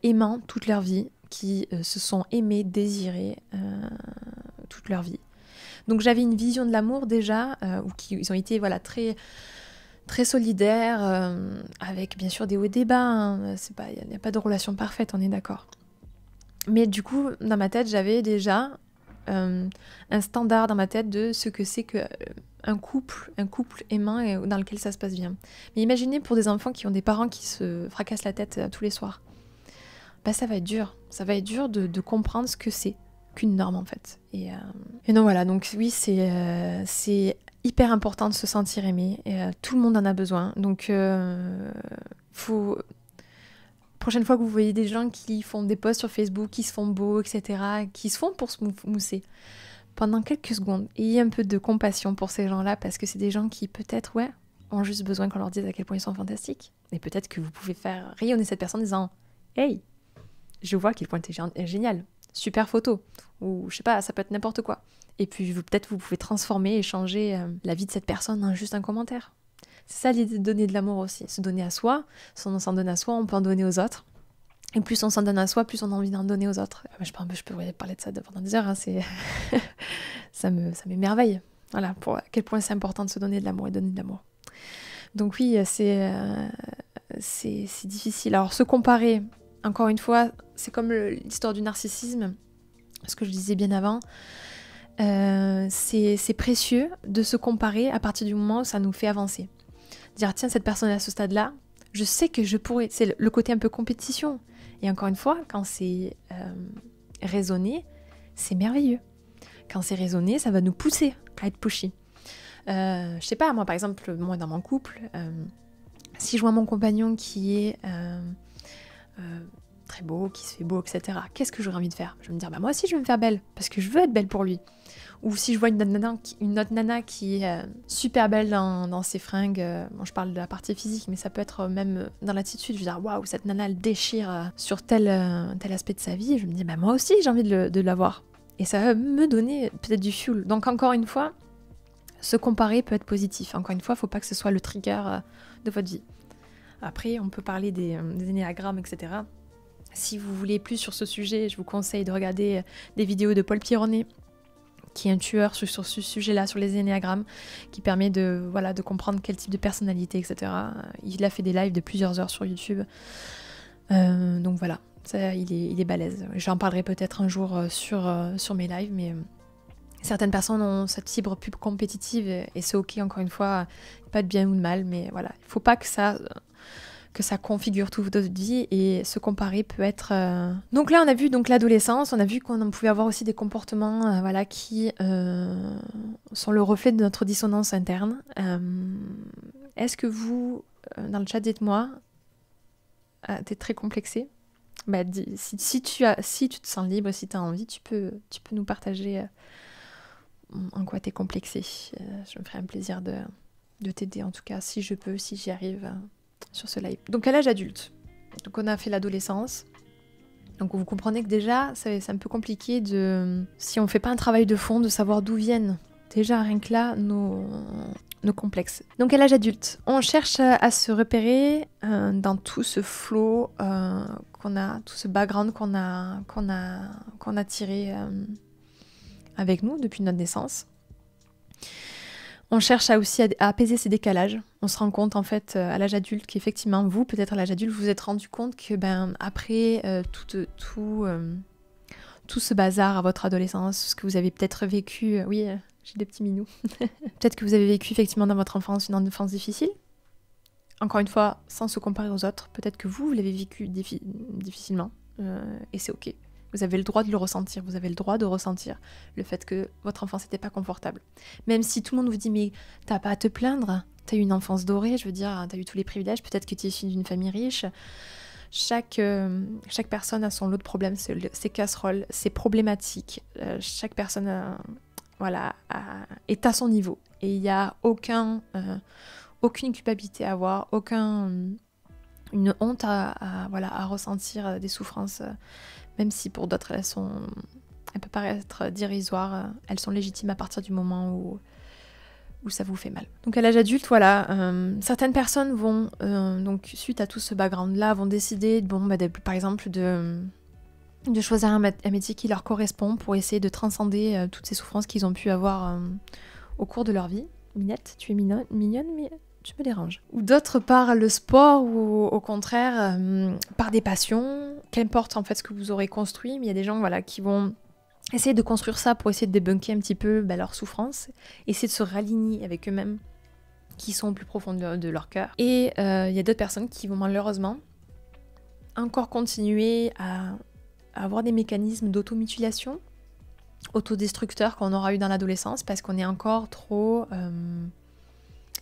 aimants toute leur vie, qui se sont aimés, désirés toute leur vie. Donc j'avais une vision de l'amour déjà, où ils ont été très, très solidaires, avec bien sûr des hauts et des bas, hein. Il n'y a pas de relation parfaite, on est d'accord. Mais du coup, dans ma tête, j'avais déjà un standard dans ma tête de ce que c'est qu'un couple aimant et dans lequel ça se passe bien. Mais imaginez pour des enfants qui ont des parents qui se fracassent la tête tous les soirs. Ça va être dur. Ça va être dur de comprendre ce que c'est qu'une norme en fait. Et donc voilà, donc oui, c'est hyper important de se sentir aimé. Et, tout le monde en a besoin. Donc prochaine fois que vous voyez des gens qui font des posts sur Facebook, qui se font beaux, etc., qui se font pour se mousser, pendant quelques secondes, ayez un peu de compassion pour ces gens-là, parce que c'est des gens qui peut-être, ont juste besoin qu'on leur dise à quel point ils sont fantastiques. Et peut-être que vous pouvez faire rayonner cette personne en disant « Hey, je vois à quel point t'es génial, super photo », ou je sais pas, ça peut être n'importe quoi. Et puis peut-être vous pouvez transformer et changer la vie de cette personne en juste un commentaire. C'est ça l'idée de donner de l'amour aussi, se donner à soi. Si on s'en donne à soi, on peut en donner aux autres. Et plus on s'en donne à soi, plus on a envie d'en donner aux autres. Je peux parler de ça pendant des heures, hein, ça m'émerveille. Voilà, pour à quel point c'est important de se donner de l'amour et donner de l'amour. Donc oui, c'est difficile. Alors se comparer, encore une fois, c'est comme l'histoire du narcissisme. ce que je disais bien avant, c'est précieux de se comparer à partir du moment où ça nous fait avancer. Dire tiens, cette personne est à ce stade-là, je sais que je pourrais, c'est le côté un peu compétition. Et encore une fois, quand c'est raisonné, c'est merveilleux. Quand c'est raisonné, ça va nous pousser à être pushy. Je sais pas, moi par exemple, moi dans mon couple, si je vois mon compagnon qui est très beau, qui se fait beau, etc., qu'est-ce que j'aurais envie de faire? Je vais me dire, bah moi aussi je vais me faire belle, parce que je veux être belle pour lui. Ou si je vois une autre nana qui est super belle dans ses fringues, bon, je parle de la partie physique, mais ça peut être même dans l'attitude, je veux dire, waouh, cette nana elle déchire sur tel aspect de sa vie, et je me dis, bah moi aussi j'ai envie de l'avoir. Et ça va me donner peut-être du fuel. Donc encore une fois, se comparer peut être positif. Encore une fois, il ne faut pas que ce soit le trigger de votre vie. Après, on peut parler des énéagrammes, etc. Si vous voulez plus sur ce sujet, je vous conseille de regarder des vidéos de Paul Pironnet, qui est un tueur sur ce sujet-là, sur les énéagrammes, qui permet de comprendre quel type de personnalité, etc. Il a fait des lives de plusieurs heures sur YouTube. Donc voilà, ça, il est balèze. J'en parlerai peut-être un jour sur mes lives, mais certaines personnes ont cette fibre plus compétitive et c'est ok, encore une fois, pas de bien ou de mal, mais voilà, il ne faut pas que ça configure toute votre vie et se comparer peut être... Donc là, on a vu donc l'adolescence, on a vu qu'on pouvait avoir aussi des comportements qui sont le reflet de notre dissonance interne. Est-ce que vous, dans le chat, dites-moi, t'es très complexé? Bah, si tu te sens libre, si tu as envie, tu peux nous partager en quoi t'es complexé. Je me ferai un plaisir de t'aider, en tout cas, si je peux, si j'y arrive... sur ce live. Donc à l'âge adulte, donc on a fait l'adolescence, donc vous comprenez que déjà c'est un peu compliqué si on fait pas un travail de fond, de savoir d'où viennent déjà rien que là nos complexes. Donc à l'âge adulte, on cherche à se repérer dans tout ce flow qu'on a, tout ce background qu'on a tiré avec nous depuis notre naissance. On cherche aussi à apaiser ces décalages. On se rend compte en fait à l'âge adulte qu'effectivement vous, peut-être à l'âge adulte, vous vous êtes rendu compte que après tout ce bazar à votre adolescence, ce que vous avez peut-être vécu, oui, j'ai des petits minous, peut-être que vous avez vécu effectivement dans votre enfance une enfance difficile. Encore une fois, sans se comparer aux autres, peut-être que vous l'avez vécu difficilement et c'est ok. Vous avez le droit de le ressentir, vous avez le droit de ressentir le fait que votre enfance n'était pas confortable. Même si tout le monde vous dit mais t'as pas à te plaindre, t'as eu une enfance dorée, je veux dire, t'as eu tous les privilèges, peut-être que t'es issu d'une famille riche. Chaque personne a son lot de problèmes, ses casseroles, ses problématiques. Chaque personne est à son niveau. Et il n'y a aucune culpabilité à avoir, une honte à ressentir des souffrances. Même si pour d'autres, elles peuvent paraître dérisoires, elles sont légitimes à partir du moment où ça vous fait mal. Donc à l'âge adulte, certaines personnes vont, donc suite à tout ce background-là, vont décider, par exemple, de choisir un métier qui leur correspond pour essayer de transcender toutes ces souffrances qu'ils ont pu avoir au cours de leur vie. Minette, tu es mignonne, mais... tu me déranges. Ou d'autres par le sport ou au contraire par des passions, qu'importe en fait ce que vous aurez construit, mais il y a des gens qui vont essayer de construire ça pour essayer de débunker un petit peu leur souffrance, essayer de se raligner avec eux-mêmes qui sont au plus profond de leur cœur. Et il y a d'autres personnes qui vont malheureusement encore continuer à avoir des mécanismes d'automutilation, autodestructeurs qu'on aura eu dans l'adolescence parce qu'on est encore trop...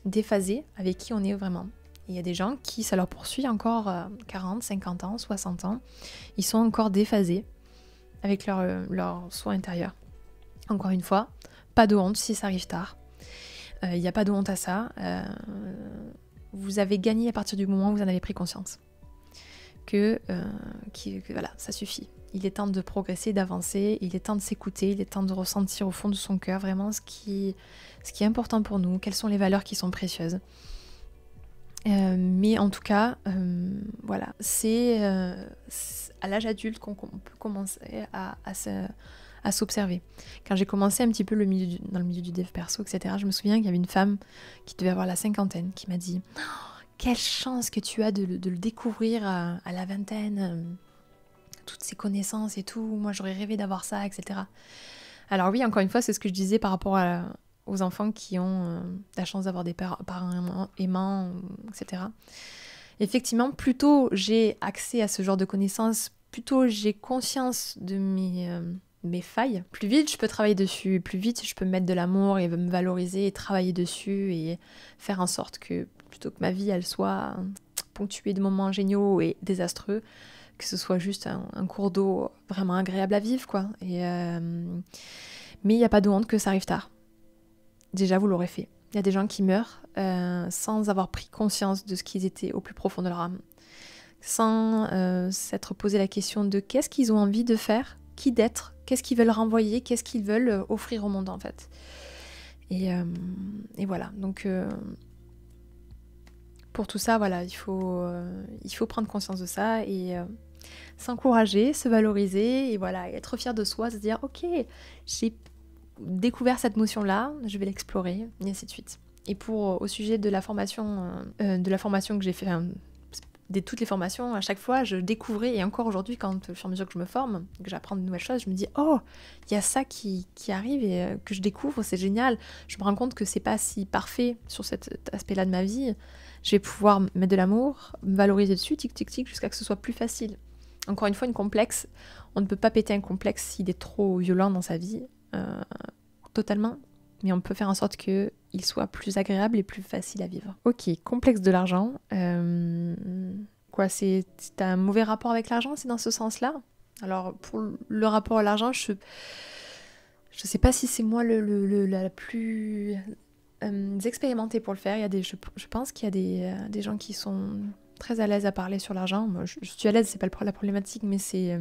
déphasés avec qui on est vraiment. Il y a des gens qui, ça leur poursuit encore 40, 50 ans, 60 ans. Ils sont encore déphasés avec leur soi intérieur. Encore une fois, pas de honte si ça arrive tard. Il n'y a pas de honte à ça. Vous avez gagné à partir du moment où vous en avez pris conscience. Que ça suffit. Il est temps de progresser, d'avancer, il est temps de s'écouter, il est temps de ressentir au fond de son cœur vraiment ce qui est important pour nous, quelles sont les valeurs qui sont précieuses. Mais en tout cas, c'est à l'âge adulte qu'on peut commencer à s'observer. Quand j'ai commencé un petit peu dans le milieu du dev perso, etc., je me souviens qu'il y avait une femme qui devait avoir la cinquantaine qui m'a dit « Quelle chance que tu as de le découvrir à la vingtaine toutes ces connaissances et tout, moi j'aurais rêvé d'avoir ça, etc. Alors oui, encore une fois, c'est ce que je disais par rapport aux enfants qui ont la chance d'avoir des parents aimants, etc. Effectivement, plus tôt j'ai accès à ce genre de connaissances, plus tôt j'ai conscience de mes failles, plus vite je peux travailler dessus, plus vite je peux mettre de l'amour et me valoriser et travailler dessus et faire en sorte que plutôt que ma vie elle soit ponctuée de moments géniaux et désastreux, que ce soit juste un cours d'eau vraiment agréable à vivre, quoi. Mais il n'y a pas de honte que ça arrive tard. Déjà, vous l'aurez fait. Il y a des gens qui meurent sans avoir pris conscience de ce qu'ils étaient au plus profond de leur âme, sans s'être posé la question de qu'est-ce qu'ils ont envie de faire, qui d'être, qu'est-ce qu'ils veulent renvoyer, qu'est-ce qu'ils veulent offrir au monde, en fait. Et voilà, donc pour tout ça, voilà, il faut prendre conscience de ça et s'encourager, se valoriser et voilà, être fier de soi, se dire ok, j'ai découvert cette notion-là, je vais l'explorer, et ainsi de suite. Et au sujet de la formation que j'ai fait, toutes les formations, à chaque fois, je découvrais, et encore aujourd'hui, quand au fur et à mesure que je me forme, que j'apprends de nouvelles choses, je me dis oh, il y a ça qui arrive et que je découvre, c'est génial. Je me rends compte que c'est pas si parfait sur cet aspect-là de ma vie. Je vais pouvoir mettre de l'amour, me valoriser dessus, tic tic tic, jusqu'à ce que ce soit plus facile. Encore une fois, une complexe, on ne peut pas péter un complexe s'il est trop violent dans sa vie, totalement, mais on peut faire en sorte qu'il soit plus agréable et plus facile à vivre. Ok, complexe de l'argent. T'as un mauvais rapport avec l'argent, c'est dans ce sens-là? Alors, pour le rapport à l'argent, je sais pas si c'est moi la plus expérimentée pour le faire. Je pense qu'il y a des gens qui sont très à l'aise à parler sur l'argent. Moi, je suis à l'aise, c'est pas la problématique, mais c'est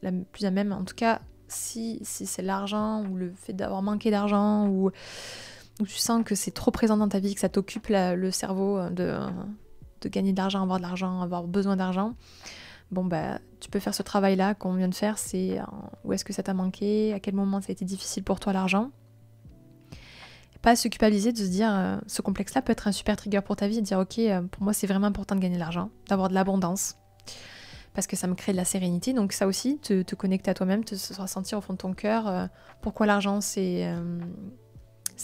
la plus à même. En tout cas, si c'est l'argent ou le fait d'avoir manqué d'argent ou tu sens que c'est trop présent dans ta vie, que ça t'occupe le cerveau de gagner de l'argent, avoir de l'argent, avoir besoin d'argent, bon bah tu peux faire ce travail-là qu'on vient de faire, c'est où est-ce que ça t'a manqué, à quel moment ça a été difficile pour toi l'argent. Pas se culpabiliser, de se dire ce complexe-là peut être un super trigger pour ta vie, de dire ok, pour moi c'est vraiment important de gagner de l'argent, d'avoir de l'abondance, parce que ça me crée de la sérénité, donc ça aussi, te connecter à toi-même, te ressentir au fond de ton cœur pourquoi l'argent c'est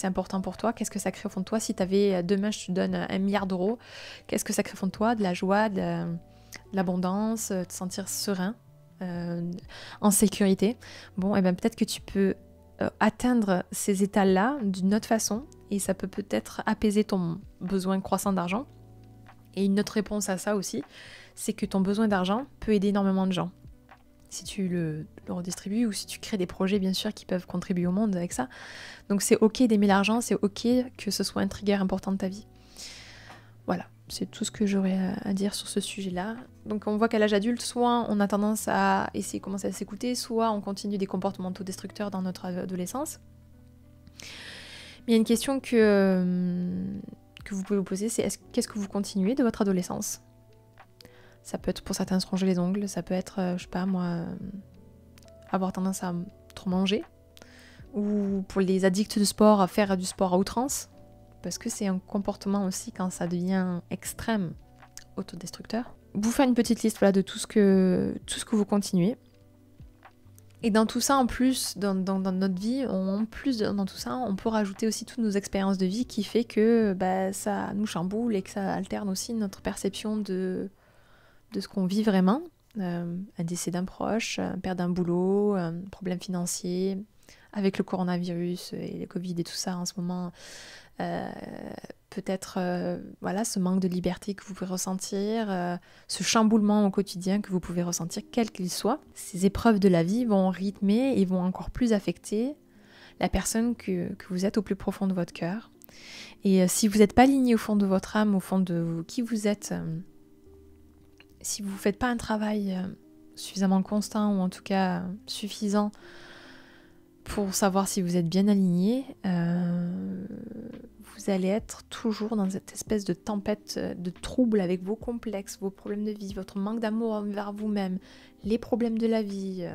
important pour toi, qu'est-ce que ça crée au fond de toi, si demain je te donne 1 milliard d'euros, qu'est-ce que ça crée au fond de toi, de la joie, de l'abondance, te sentir serein, en sécurité. Bon, et ben peut-être que tu peux atteindre ces états-là d'une autre façon et ça peut peut-être apaiser ton besoin croissant d'argent. Et une autre réponse à ça aussi, c'est que ton besoin d'argent peut aider énormément de gens. Si tu le redistribues ou si tu crées des projets bien sûr qui peuvent contribuer au monde avec ça. Donc c'est ok d'aimer l'argent, c'est ok que ce soit un trigger important de ta vie. Voilà, c'est tout ce que j'aurais à dire sur ce sujet-là. Donc on voit qu'à l'âge adulte, soit on a tendance à essayer de commencer à s'écouter, soit on continue des comportements destructeurs dans notre adolescence. Mais il y a une question que vous pouvez vous poser, c'est qu'est-ce que vous continuez de votre adolescence ? Ça peut être pour certains se ronger les ongles, ça peut être, je sais pas moi, avoir tendance à trop manger, ou pour les addicts de sport, à faire du sport à outrance, parce que c'est un comportement aussi quand ça devient extrême, autodestructeur. Vous faites une petite liste voilà, de tout ce que vous continuez. Et dans tout ça, en plus, dans notre vie, dans tout ça, on peut rajouter aussi toutes nos expériences de vie qui fait que ça nous chamboule et que ça alterne aussi notre perception de ce qu'on vit vraiment. Un décès d'un proche, perte d'un boulot, un problème financier, avec le coronavirus et le Covid et tout ça en ce moment, peut-être ce manque de liberté que vous pouvez ressentir, ce chamboulement au quotidien que vous pouvez ressentir, quel qu'il soit. Ces épreuves de la vie vont rythmer et vont encore plus affecter la personne que vous êtes au plus profond de votre cœur. Et si vous n'êtes pas aligné au fond de votre âme, au fond de qui vous êtes, si vous ne faites pas un travail suffisamment constant ou en tout cas suffisant pour savoir si vous êtes bien aligné, vous allez être toujours dans cette espèce de tempête de troubles avec vos complexes, vos problèmes de vie, votre manque d'amour envers vous-même, les problèmes de la vie,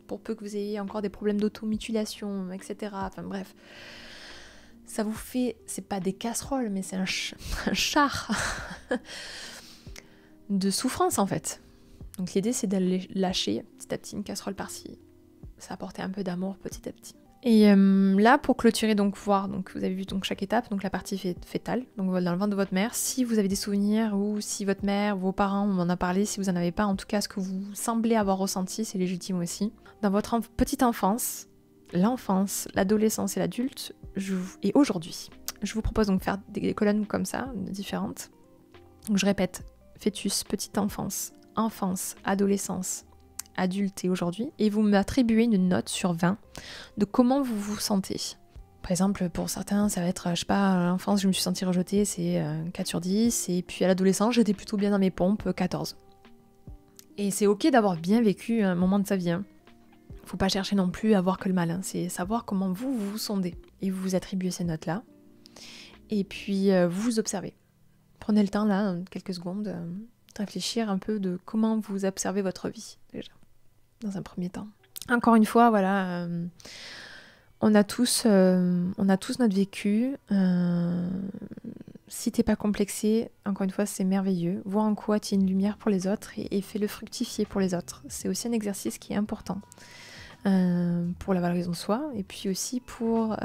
pour peu que vous ayez encore des problèmes d'automutilation, etc. Enfin bref, ça vous fait, c'est pas des casseroles, mais c'est un char de souffrance en fait. Donc l'idée c'est d'aller lâcher petit à petit une casserole par-ci, ça apporter un peu d'amour petit à petit. Et là, pour clôturer, donc voir, donc vous avez vu donc chaque étape, donc la partie fétale, donc dans le ventre de votre mère, si vous avez des souvenirs ou si votre mère, vos parents, on en a parlé, si vous en avez pas, en tout cas ce que vous semblez avoir ressenti, c'est légitime aussi. Dans votre petite enfance, l'enfance, l'adolescence et l'adulte, et aujourd'hui, je vous propose donc de faire des colonnes comme ça, différentes. Donc je répète, fœtus, petite enfance, enfance, adolescence, adulte et aujourd'hui, et vous m'attribuez une note sur 20 de comment vous vous sentez. Par exemple, pour certains, ça va être, je sais pas, à l'enfance, je me suis sentie rejetée, c'est 4 sur 10, et puis à l'adolescence, j'étais plutôt bien dans mes pompes, 14. Et c'est ok d'avoir bien vécu un moment de sa vie. Hein. Faut pas chercher non plus à voir que le mal, hein. C'est savoir comment vous vous sondez, et vous vous attribuez ces notes-là, et puis vous vous observez. Prenez le temps, là, quelques secondes, de réfléchir un peu de comment vous observez votre vie, déjà. Dans un premier temps. Encore une fois, voilà, on a tous notre vécu. Si t'es pas complexé, encore une fois, c'est merveilleux. Vois en quoi tu es une lumière pour les autres et fais-le fructifier pour les autres. C'est aussi un exercice qui est important pour la valorisation de soi et puis aussi pour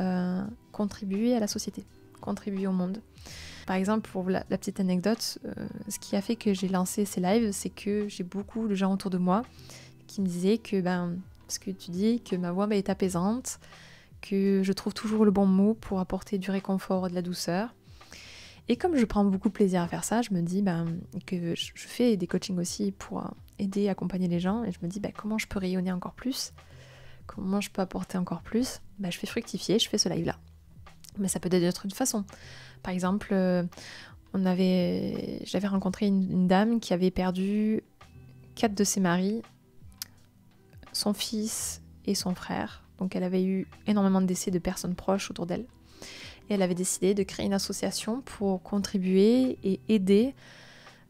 contribuer à la société, contribuer au monde. Par exemple, pour la petite anecdote, ce qui a fait que j'ai lancé ces lives, c'est que j'ai beaucoup de gens autour de moi qui me disaient que, parce que tu dis que ma voix est apaisante, que je trouve toujours le bon mot pour apporter du réconfort et de la douceur. Et comme je prends beaucoup de plaisir à faire ça, je me dis que je fais des coachings aussi pour aider, accompagner les gens, et je me dis comment je peux rayonner encore plus, comment je peux apporter encore plus. Je fais fructifier, je fais ce live-là. Mais ça peut être d'une façon. Par exemple, j'avais rencontré une dame qui avait perdu 4 de ses maris, son fils et son frère. Donc elle avait eu énormément de décès de personnes proches autour d'elle. Et elle avait décidé de créer une association pour contribuer et aider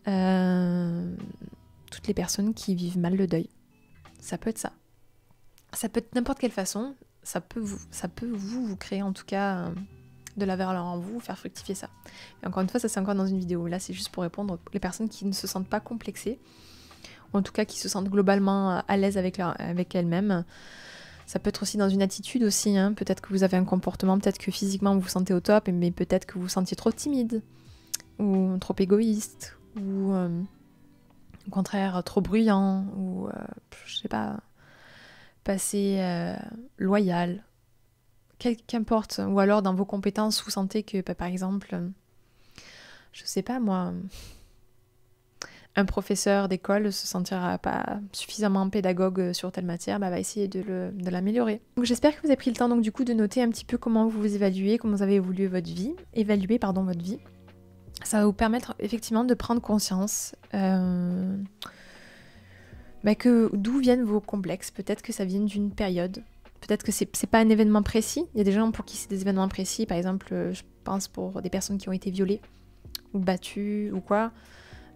toutes les personnes qui vivent mal le deuil. Ça peut être ça. Ça peut être n'importe quelle façon. Ça peut vous créer en tout cas de la valeur en vous, faire fructifier ça. Et encore une fois, ça c'est encore dans une vidéo. Là, c'est juste pour répondre aux personnes qui ne se sentent pas complexées, ou en tout cas qui se sentent globalement à l'aise avec elles-mêmes. Ça peut être aussi dans une attitude aussi, hein. Peut-être que vous avez un comportement, peut-être que physiquement vous vous sentez au top, mais peut-être que vous vous sentiez trop timide, ou trop égoïste, ou au contraire trop bruyant, ou je sais pas, passé loyal, qu'importe. Ou alors dans vos compétences, vous sentez que par exemple, je sais pas moi, un professeur d'école se sentira pas suffisamment pédagogue sur telle matière, va essayer de l'améliorer. Donc j'espère que vous avez pris le temps donc du coup de noter un petit peu comment vous vous évaluez, comment vous avez évolué votre vie, votre vie. Ça va vous permettre effectivement de prendre conscience que d'où viennent vos complexes. Peut-être que ça vient d'une période, peut-être que c'est pas un événement précis. Il y a des gens pour qui c'est des événements précis, par exemple je pense pour des personnes qui ont été violées ou battues ou quoi.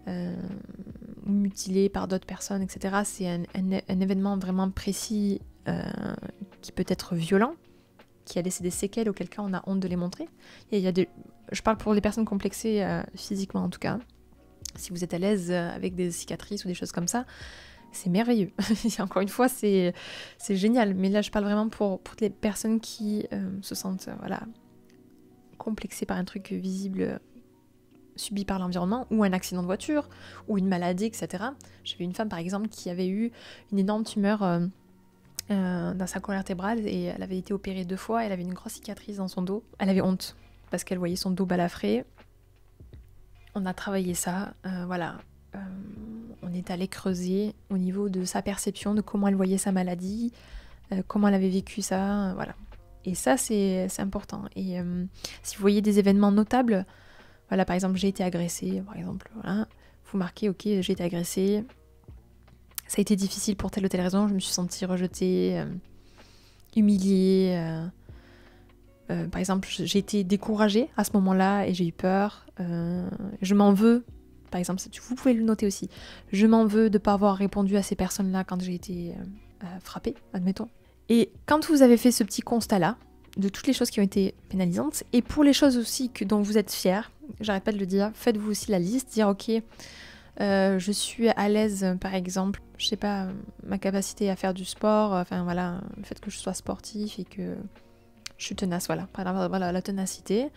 Ou mutilé par d'autres personnes, etc. C'est un événement vraiment précis qui peut être violent, qui a laissé des séquelles auquel cas on a honte de les montrer. Je parle pour les personnes complexées physiquement en tout cas. Si vous êtes à l'aise avec des cicatrices ou des choses comme ça, c'est merveilleux. Encore une fois, c'est génial. Mais là, je parle vraiment pour toutes les personnes qui se sentent complexées par un truc visible subi par l'environnement, ou un accident de voiture, ou une maladie, etc. J'avais une femme par exemple qui avait eu une énorme tumeur dans sa colonne vertébrale et elle avait été opérée 2 fois, elle avait une grosse cicatrice dans son dos. Elle avait honte parce qu'elle voyait son dos balafré. On a travaillé ça, on est allé creuser au niveau de sa perception, de comment elle voyait sa maladie, comment elle avait vécu ça, voilà. Et ça c'est important. Et si vous voyez des événements notables, voilà, par exemple, j'ai été agressée, par exemple, voilà. Vous marquez, ok, j'ai été agressée, ça a été difficile pour telle ou telle raison, je me suis sentie rejetée, humiliée, par exemple, j'ai été découragée à ce moment-là et j'ai eu peur, je m'en veux, par exemple, vous pouvez le noter aussi, je m'en veux de ne pas avoir répondu à ces personnes-là quand j'ai été frappée, admettons. Et quand vous avez fait ce petit constat-là, de toutes les choses qui ont été pénalisantes, et pour les choses aussi dont vous êtes fiers, j'arrête pas de le dire, faites-vous aussi la liste, dire ok, Je suis à l'aise, par exemple, je sais pas, ma capacité à faire du sport, enfin voilà, le fait que je sois sportif et que je suis tenace, voilà. Par exemple, voilà, la ténacité.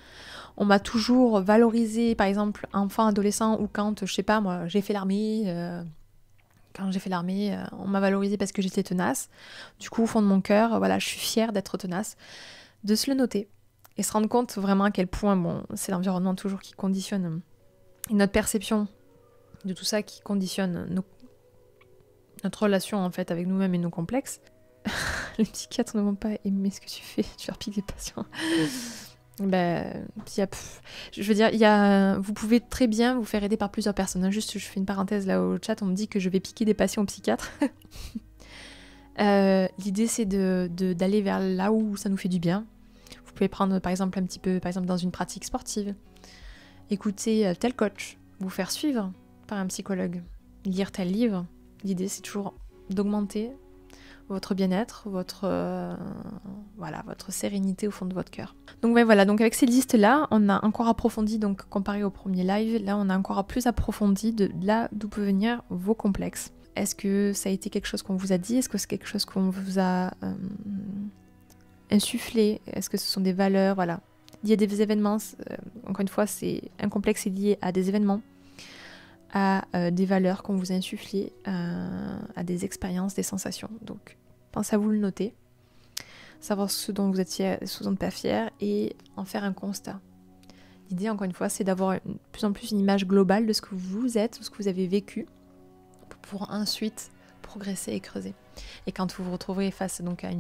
On m'a toujours valorisé, par exemple, enfant, adolescent, ou quand, je sais pas, moi, j'ai fait l'armée. Quand j'ai fait l'armée, on m'a valorisé parce que j'étais tenace. Du coup, au fond de mon cœur, voilà, je suis fière d'être tenace, de se le noter et se rendre compte vraiment à quel point, bon, c'est l'environnement toujours qui conditionne notre perception de tout ça, qui conditionne notre relation en fait avec nous-mêmes et nos complexes. Les psychiatres ne vont pas aimer ce que tu fais, tu leur piques des patients. Ben, je veux dire, vous pouvez très bien vous faire aider par plusieurs personnes. Juste, je fais une parenthèse là au chat, on me dit que je vais piquer des patients au psychiatre. L'idée, c'est d'aller vers là où ça nous fait du bien. Vous pouvez prendre par exemple un petit peu, par exemple dans une pratique sportive, écouter tel coach, vous faire suivre par un psychologue, lire tel livre. L'idée, c'est toujours d'augmenter votre bien-être, votre sérénité au fond de votre cœur. Donc ouais, voilà, donc avec ces listes-là, on a encore approfondi, donc comparé au premier live, là on a encore plus approfondi de là d'où peuvent venir vos complexes. Est-ce que ça a été quelque chose qu'on vous a dit? Est-ce que c'est quelque chose qu'on vous a insufflé? Est-ce que ce sont des valeurs? Voilà. Il y a des événements, encore une fois, un complexe est lié à des événements, à des valeurs qu'on vous a insufflées, à des expériences, des sensations. Donc, pensez à vous le noter, savoir ce dont vous êtes fier et ce dont pas fier, et en faire un constat. L'idée, encore une fois, c'est d'avoir de plus en plus une image globale de ce que vous êtes, de ce que vous avez vécu, pour ensuite progresser et creuser. Et quand vous vous retrouverez face donc à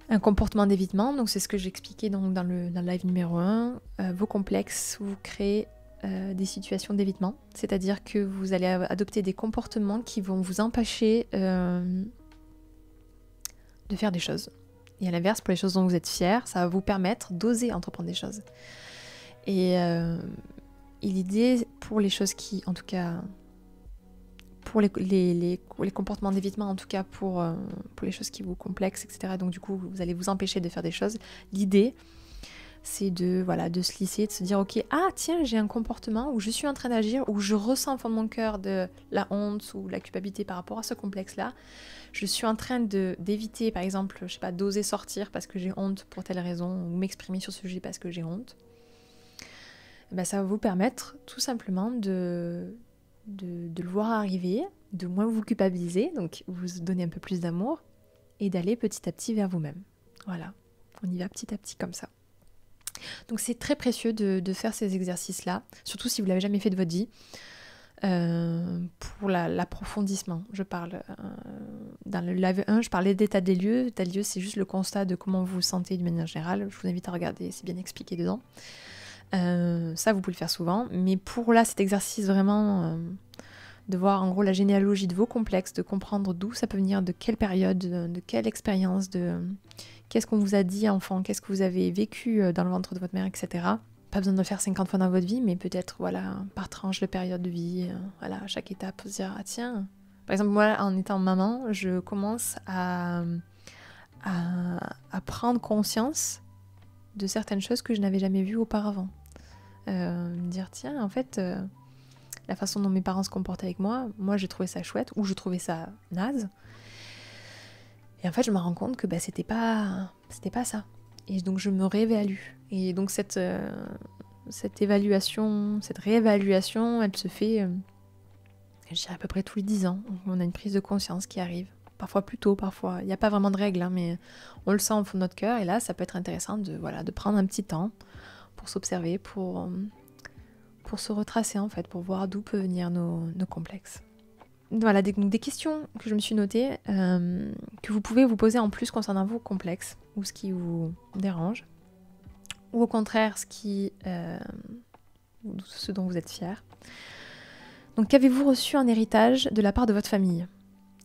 un comportement d'évitement, donc c'est ce que j'expliquais donc dans le live numéro 1, vos complexes, vous créez des situations d'évitement, c'est-à-dire que vous allez adopter des comportements qui vont vous empêcher de faire des choses. Et à l'inverse, pour les choses dont vous êtes fiers, ça va vous permettre d'oser entreprendre des choses. Et l'idée, pour les choses qui, en tout cas, pour les comportements d'évitement, en tout cas pour les choses qui vous complexent, etc. Donc du coup, vous allez vous empêcher de faire des choses. L'idée, c'est de se lisser, de se dire ok, ah tiens, j'ai un comportement où je suis en train d'agir, où je ressens au fond de mon cœur de la honte ou la culpabilité par rapport à ce complexe-là. Je suis en train d'éviter, par exemple, je sais pas, d'oser sortir parce que j'ai honte pour telle raison, ou m'exprimer sur ce sujet parce que j'ai honte. Et ben, ça va vous permettre tout simplement de le voir arriver, de moins vous culpabiliser, donc vous donner un peu plus d'amour, et d'aller petit à petit vers vous-même. Voilà, on y va petit à petit comme ça. Donc c'est très précieux de faire ces exercices-là, surtout si vous ne l'avez jamais fait de votre vie, pour l'approfondissement. Je parle, dans le live 1, je parlais d'état des lieux. L'état des lieux, c'est juste le constat de comment vous vous sentez d'une manière générale. Je vous invite à regarder, c'est bien expliqué dedans. Ça, vous pouvez le faire souvent, mais pour là, cet exercice vraiment de voir en gros la généalogie de vos complexes, de comprendre d'où ça peut venir, de quelle période, de quelle expérience, de qu'est-ce qu'on vous a dit enfant, qu'est-ce que vous avez vécu dans le ventre de votre mère, etc. Pas besoin de le faire 50 fois dans votre vie, mais peut-être voilà par tranche de période de vie, voilà, à chaque étape, se dire ah tiens, par exemple moi en étant maman, je commence à prendre conscience de certaines choses que je n'avais jamais vues auparavant. Me dire tiens en fait la façon dont mes parents se comportaient avec moi j'ai trouvé ça chouette ou je trouvais ça naze, et en fait je me rends compte que c'était pas ça, et donc je me réévalue, et donc cette évaluation, cette réévaluation, elle se fait je dirais à peu près tous les 10 ans. On a une prise de conscience qui arrive, parfois plus tôt, parfois il n'y a pas vraiment de règle, mais on le sent au fond de notre cœur, et là ça peut être intéressant de prendre un petit temps pour s'observer, pour se retracer en fait, pour voir d'où peuvent venir nos complexes. Voilà, des questions que je me suis notées, que vous pouvez vous poser en plus concernant vos complexes, ou ce qui vous dérange, ou au contraire ce dont vous êtes fier. Donc qu'avez-vous reçu en héritage de la part de votre famille?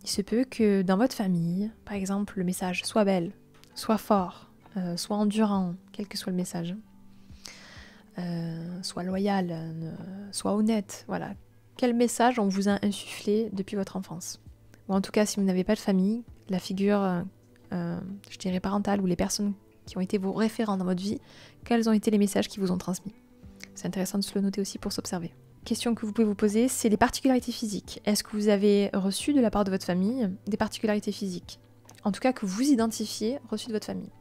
Il se peut que dans votre famille, par exemple, le message soit belle, soit fort, soit endurant, quel que soit le message, soit loyal, soit honnête, voilà. Quel message on vous a insufflé depuis votre enfance? Ou en tout cas, si vous n'avez pas de famille, la figure, je dirais parentale, ou les personnes qui ont été vos référents dans votre vie, quels ont été les messages qui vous ont transmis? C'est intéressant de se le noter aussi pour s'observer. question que vous pouvez vous poser, c'est les particularités physiques. Est-ce que vous avez reçu de la part de votre famille des particularités physiques? En tout cas, que vous identifiez reçues de votre famille.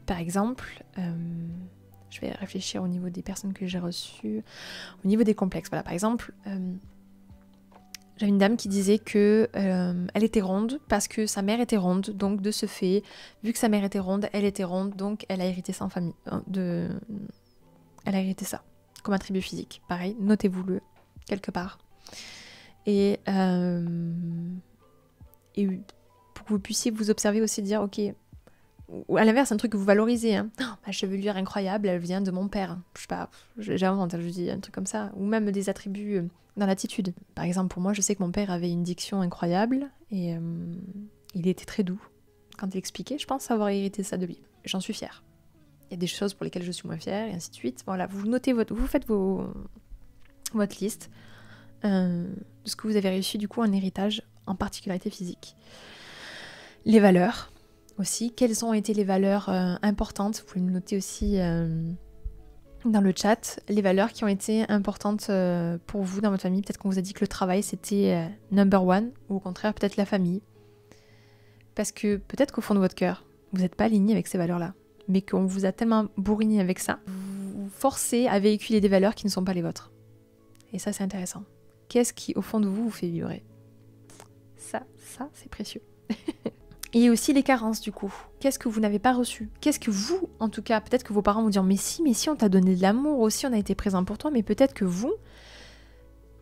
Par exemple, je vais réfléchir au niveau des personnes que j'ai reçues, au niveau des complexes. Voilà, par exemple, j'avais une dame qui disait que elle était ronde parce que sa mère était ronde, donc de ce fait, vu que sa mère était ronde, elle était ronde, donc elle a hérité ça en famille. Elle a hérité ça comme attribut physique. Pareil, notez-vous-le quelque part. Et pour que vous puissiez vous observer aussi, dire ok. Ou à l'inverse, un truc que vous valorisez. Hein. Oh, ma chevelure incroyable, elle vient de mon père. Je sais pas, j'invente, je dis un truc comme ça. Ou même des attributs dans l'attitude. Par exemple, pour moi, je sais que mon père avait une diction incroyable et il était très doux quand il expliquait. Je pense avoir hérité ça de lui. J'en suis fière. Il y a des choses pour lesquelles je suis moins fière et ainsi de suite. Voilà, vous notez vous faites votre liste de ce que vous avez réussi du coup en héritage en particularité physique. Les valeurs. Aussi, quelles ont été les valeurs importantes, vous pouvez me noter aussi dans le chat, les valeurs qui ont été importantes pour vous dans votre famille. Peut-être qu'on vous a dit que le travail c'était number one, ou au contraire peut-être la famille. Parce que peut-être qu'au fond de votre cœur, vous n'êtes pas aligné avec ces valeurs-là, mais qu'on vous a tellement bourriné avec ça, vous vous forcez à véhiculer des valeurs qui ne sont pas les vôtres. Et ça c'est intéressant. Qu'est-ce qui au fond de vous fait vibrer? Ça c'est précieux. Et aussi les carences du coup. Qu'est-ce que vous n'avez pas reçu? Qu'est-ce que vous, en tout cas, peut-être que vos parents vont dire mais si on t'a donné de l'amour aussi, on a été présent pour toi, mais peut-être que vous,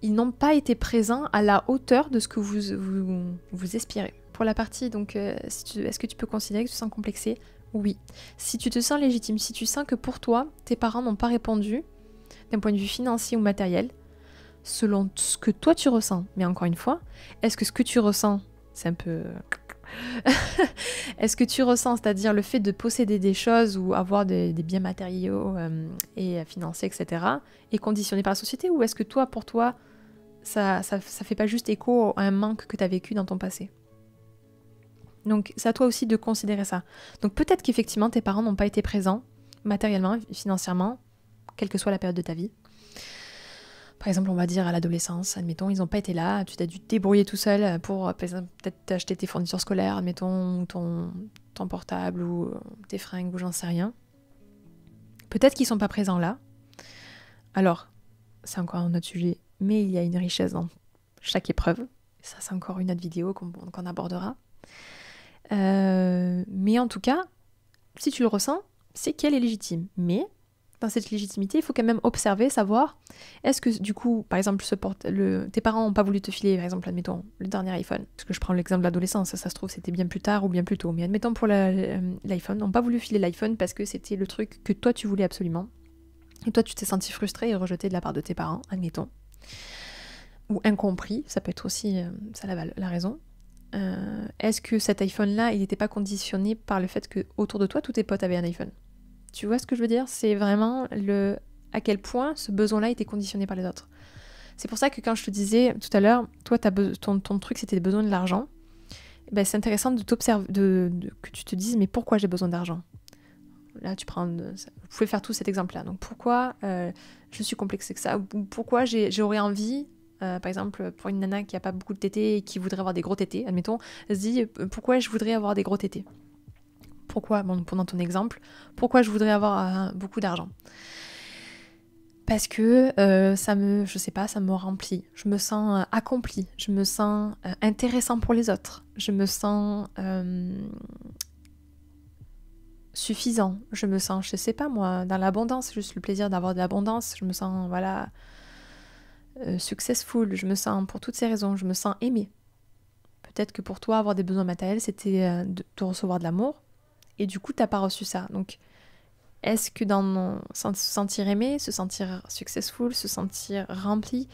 ils n'ont pas été présents à la hauteur de ce que vous aspirez. Pour la partie, donc, est-ce que tu peux considérer que tu te sens complexé? Oui. Si tu te sens légitime, si tu sens que pour toi, tes parents n'ont pas répondu d'un point de vue financier ou matériel, selon ce que toi tu ressens, mais encore une fois, est-ce que ce que tu ressens, c'est un peu... Est-ce que tu ressens, c'est-à-dire le fait de posséder des choses ou avoir des biens matériaux et financiers, etc., est conditionné par la société, ou est-ce que toi, pour toi, ça fait pas juste écho à un manque que tu as vécu dans ton passé? Donc c'est à toi aussi de considérer ça. Donc peut-être qu'effectivement tes parents n'ont pas été présents matériellement, financièrement, quelle que soit la période de ta vie. Par exemple, on va dire à l'adolescence, admettons, ils n'ont pas été là, tu t'as dû te débrouiller tout seul pour peut-être acheter tes fournitures scolaires, admettons, ton portable ou tes fringues ou j'en sais rien. Peut-être qu'ils ne sont pas présents là. Alors, c'est encore un autre sujet, mais il y a une richesse dans chaque épreuve. Ça, c'est encore une autre vidéo qu'on abordera. Mais en tout cas, si tu le ressens, c'est qu'elle est légitime. Mais dans cette légitimité, il faut quand même observer, savoir, est-ce que du coup, par exemple, tes parents n'ont pas voulu te filer, par exemple, admettons, le dernier iPhone, parce que je prends l'exemple de l'adolescence, ça se trouve c'était bien plus tard ou bien plus tôt, mais admettons pour l'iPhone, n'ont pas voulu filer l'iPhone parce que c'était le truc que toi tu voulais absolument, et toi tu t'es senti frustré et rejeté de la part de tes parents, admettons, ou incompris, ça peut être aussi ça la raison. Est-ce que cet iPhone-là, il n'était pas conditionné par le fait que autour de toi, tous tes potes avaient un iPhone? Tu vois ce que je veux dire? C'est vraiment à quel point ce besoin-là était conditionné par les autres. C'est pour ça que quand je te disais tout à l'heure, toi, ton truc, c'était besoin de l'argent. Ben, c'est intéressant de t'observer, que tu te dises, mais pourquoi j'ai besoin d'argent? Là, vous pouvez faire tout cet exemple-là. Donc, pourquoi je suis complexée que ça? Pourquoi j'aurais envie, par exemple, pour une nana qui n'a pas beaucoup de tétés et qui voudrait avoir des gros tétés, admettons, elle se dit, pourquoi je voudrais avoir des gros tétés? Pourquoi, pendant ton exemple, pourquoi je voudrais avoir beaucoup d'argent? Parce que ça me remplit. Je me sens accomplie. Je me sens intéressant pour les autres. Je me sens suffisant. Je me sens, je sais pas moi, dans l'abondance. Juste le plaisir d'avoir de l'abondance. Je me sens, voilà, successful. Je me sens, pour toutes ces raisons, je me sens aimée. Peut-être que pour toi, avoir des besoins matériels, c'était de recevoir de l'amour. Et du coup, t'as pas reçu ça. Donc, est-ce que dans se sentir aimé, se sentir successful, se sentir rempli,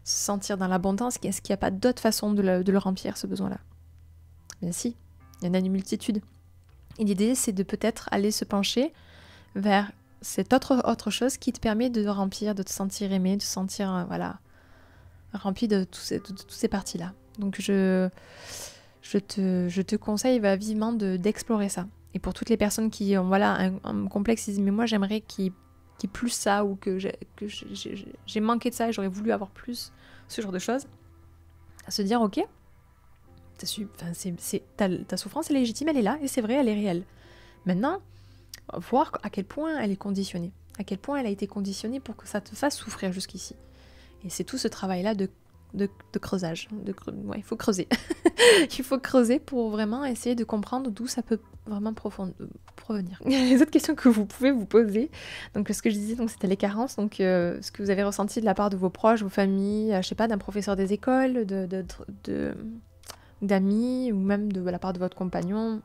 se sentir dans l'abondance, est-ce qu'il n'y a pas d'autre façon de le remplir, ce besoin-là? Bien si, il y en a une multitude. Et l'idée, c'est de peut-être aller se pencher vers cette autre chose qui te permet de remplir, de te sentir aimé, de te sentir rempli de toutes ces parties-là. Donc, je te conseille vivement d'explorer ça. Et pour toutes les personnes qui ont un complexe, ils disent mais moi j'aimerais qu'il qui est plus ça, ou que j'ai manqué de ça et j'aurais voulu avoir plus, ce genre de choses, à se dire ok, ta souffrance est légitime, elle est là, et c'est vrai, elle est réelle. Maintenant, voir à quel point elle est conditionnée, à quel point elle a été conditionnée pour que ça te fasse souffrir jusqu'ici. Et c'est tout ce travail-là de creusage. Ouais, il faut creuser. Il faut creuser pour vraiment essayer de comprendre d'où ça peut vraiment provenir. Les autres questions que vous pouvez vous poser, donc ce que je disais, c'était les carences, donc ce que vous avez ressenti de la part de vos proches, vos familles, je sais pas, d'un professeur des écoles, d'amis, ou même de la part de votre compagnon,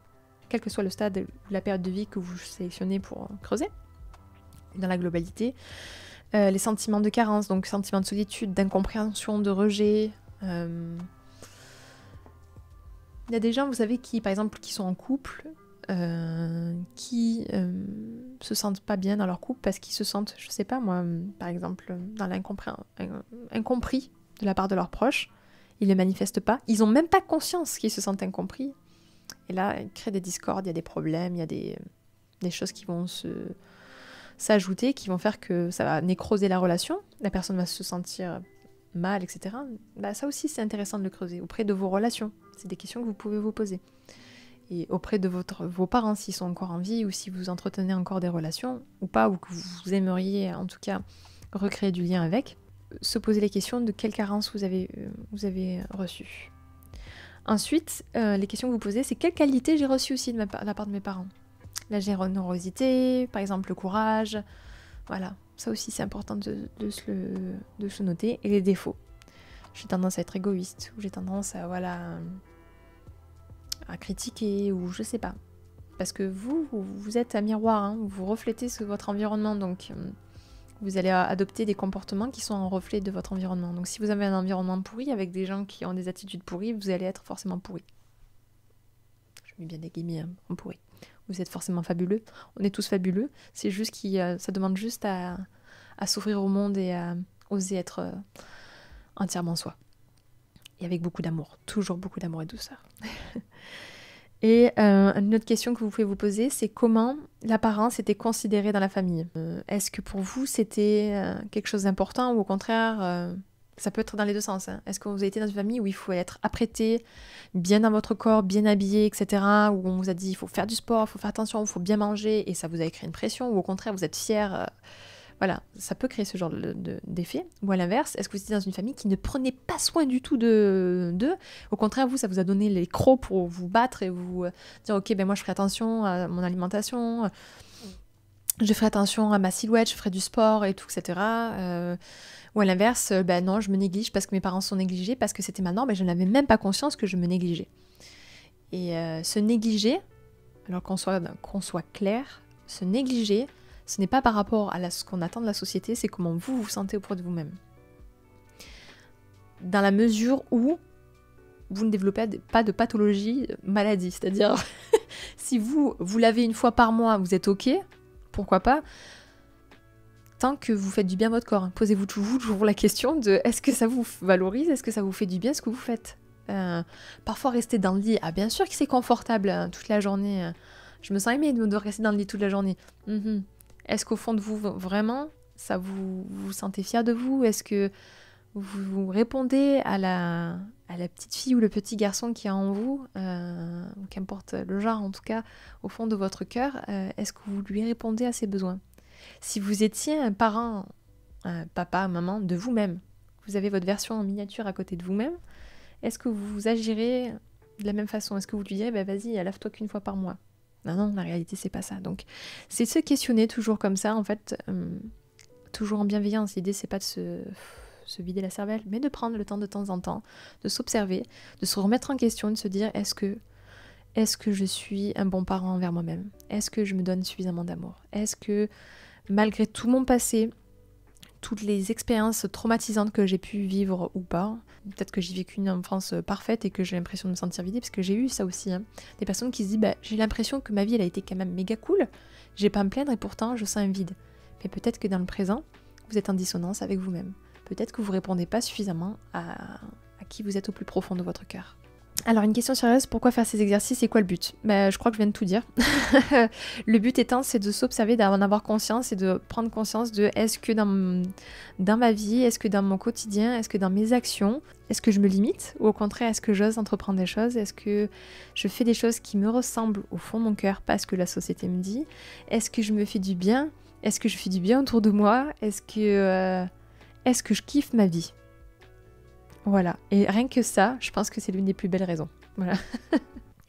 quel que soit le stade ou la période de vie que vous sélectionnez pour creuser, dans la globalité. Les sentiments de carence, donc sentiments de solitude, d'incompréhension, de rejet. Il y a des gens, vous savez, qui, par exemple, qui sont en couple, qui se sentent pas bien dans leur couple parce qu'ils se sentent, je sais pas moi, par exemple, dans incompris de la part de leurs proches. Ils ne le manifestent pas. Ils n'ont même pas conscience qu'ils se sentent incompris. Et là, ils créent des discordes, il y a des problèmes, il y a des choses qui vont s'ajouter, qui vont faire que ça va nécroser la relation, la personne va se sentir mal, etc. Bah, ça aussi, c'est intéressant de le creuser auprès de vos relations. C'est des questions que vous pouvez vous poser. Et auprès de vos parents, s'ils sont encore en vie, ou si vous entretenez encore des relations, ou pas, ou que vous aimeriez, en tout cas, recréer du lien avec, se poser les questions de quelle carence vous avez reçue. Ensuite, les questions que vous posez, c'est quelle qualité j'ai reçue aussi de la part de mes parents. La générosité, par exemple le courage, voilà, ça aussi c'est important de se noter. Et les défauts. J'ai tendance à être égoïste, ou j'ai tendance à critiquer, ou je sais pas. Parce que vous êtes un miroir, hein, vous reflétez votre environnement, donc vous allez adopter des comportements qui sont en reflet de votre environnement. Donc si vous avez un environnement pourri, avec des gens qui ont des attitudes pourries, vous allez être forcément pourri. Je mets bien des guillemets, hein, en pourri. Vous êtes forcément fabuleux. On est tous fabuleux. C'est juste ça demande juste à s'ouvrir au monde et à oser être entièrement soi. Et avec beaucoup d'amour. Toujours beaucoup d'amour et douceur. Et une autre question que vous pouvez vous poser, c'est comment l'apparence était considérée dans la famille. Est-ce que pour vous, c'était quelque chose d'important, ou au contraire, ça peut être dans les deux sens. Hein. Est-ce que vous avez été dans une famille où il faut être apprêté, bien dans votre corps, bien habillé, etc. Où on vous a dit il faut faire du sport, il faut faire attention, il faut bien manger, et ça vous a créé une pression, ou au contraire vous êtes fiers. Voilà, ça peut créer ce genre d'effet. Ou à l'inverse, est-ce que vous étiez dans une famille qui ne prenait pas soin du tout d'eux? Au contraire, ça vous a donné les crocs pour vous battre et vous dire ok, ben moi je ferai attention à mon alimentation, je ferai attention à ma silhouette, je ferai du sport et tout, etc. Ou à l'inverse, non, je me néglige parce que mes parents sont négligés, parce que c'était ma norme et je n'avais même pas conscience que je me négligeais. Et se négliger, alors qu'on soit clair, se négliger, ce n'est pas par rapport à ce qu'on attend de la société, c'est comment vous vous sentez auprès de vous-même. Dans la mesure où vous ne développez pas de pathologie, maladie, c'est-à-dire si vous lavez une fois par mois, vous êtes ok, pourquoi pas, tant que vous faites du bien à votre corps. Posez-vous toujours la question de est-ce que ça vous valorise, est-ce que ça vous fait du bien ce que vous faites. Parfois rester dans le lit, bien sûr que c'est confortable toute la journée, je me sens aimée de rester dans le lit toute la journée. Est-ce qu'au fond de vous, vraiment, ça vous sentez fier de vous? Est-ce que vous répondez à la petite fille ou le petit garçon qui est en vous, qu'importe le genre en tout cas, au fond de votre cœur, est-ce que vous lui répondez à ses besoins? Si vous étiez un parent, un papa, maman de vous-même, vous avez votre version en miniature à côté de vous-même, est-ce que vous agirez de la même façon? Est-ce que vous lui direz vas-y, lave-toi qu'une fois par mois? Non, la réalité c'est pas ça. Donc c'est se questionner toujours comme ça, en fait, toujours en bienveillance. L'idée c'est pas de se vider la cervelle, mais de prendre le temps de temps en temps, de s'observer, de se remettre en question, de se dire est-ce que je suis un bon parent envers moi-même? Est-ce que je me donne suffisamment d'amour? Est-ce que malgré tout mon passé, toutes les expériences traumatisantes que j'ai pu vivre ou pas, peut-être que j'ai vécu une enfance parfaite et que j'ai l'impression de me sentir vidée, parce que j'ai eu ça aussi, hein. Des personnes qui se disent j'ai l'impression que ma vie elle a été quand même méga cool, j'ai pas à me plaindre et pourtant je sens un vide. Mais peut-être que dans le présent, vous êtes en dissonance avec vous-même. Peut-être que vous répondez pas suffisamment à qui vous êtes au plus profond de votre cœur. Alors une question sérieuse, pourquoi faire ces exercices et quoi le but? Je crois que je viens de tout dire. Le but étant, c'est de s'observer, d'en avoir conscience et de prendre conscience de est-ce que dans ma vie, est-ce que dans mon quotidien, est-ce que dans mes actions, est-ce que je me limite ou au contraire, est-ce que j'ose entreprendre des choses? Est-ce que je fais des choses qui me ressemblent au fond de mon cœur parce que la société me dit? Est-ce que je me fais du bien? Est-ce que je fais du bien autour de moi? Est-ce que je kiffe ma vie? Voilà, et rien que ça, je pense que c'est l'une des plus belles raisons. Voilà.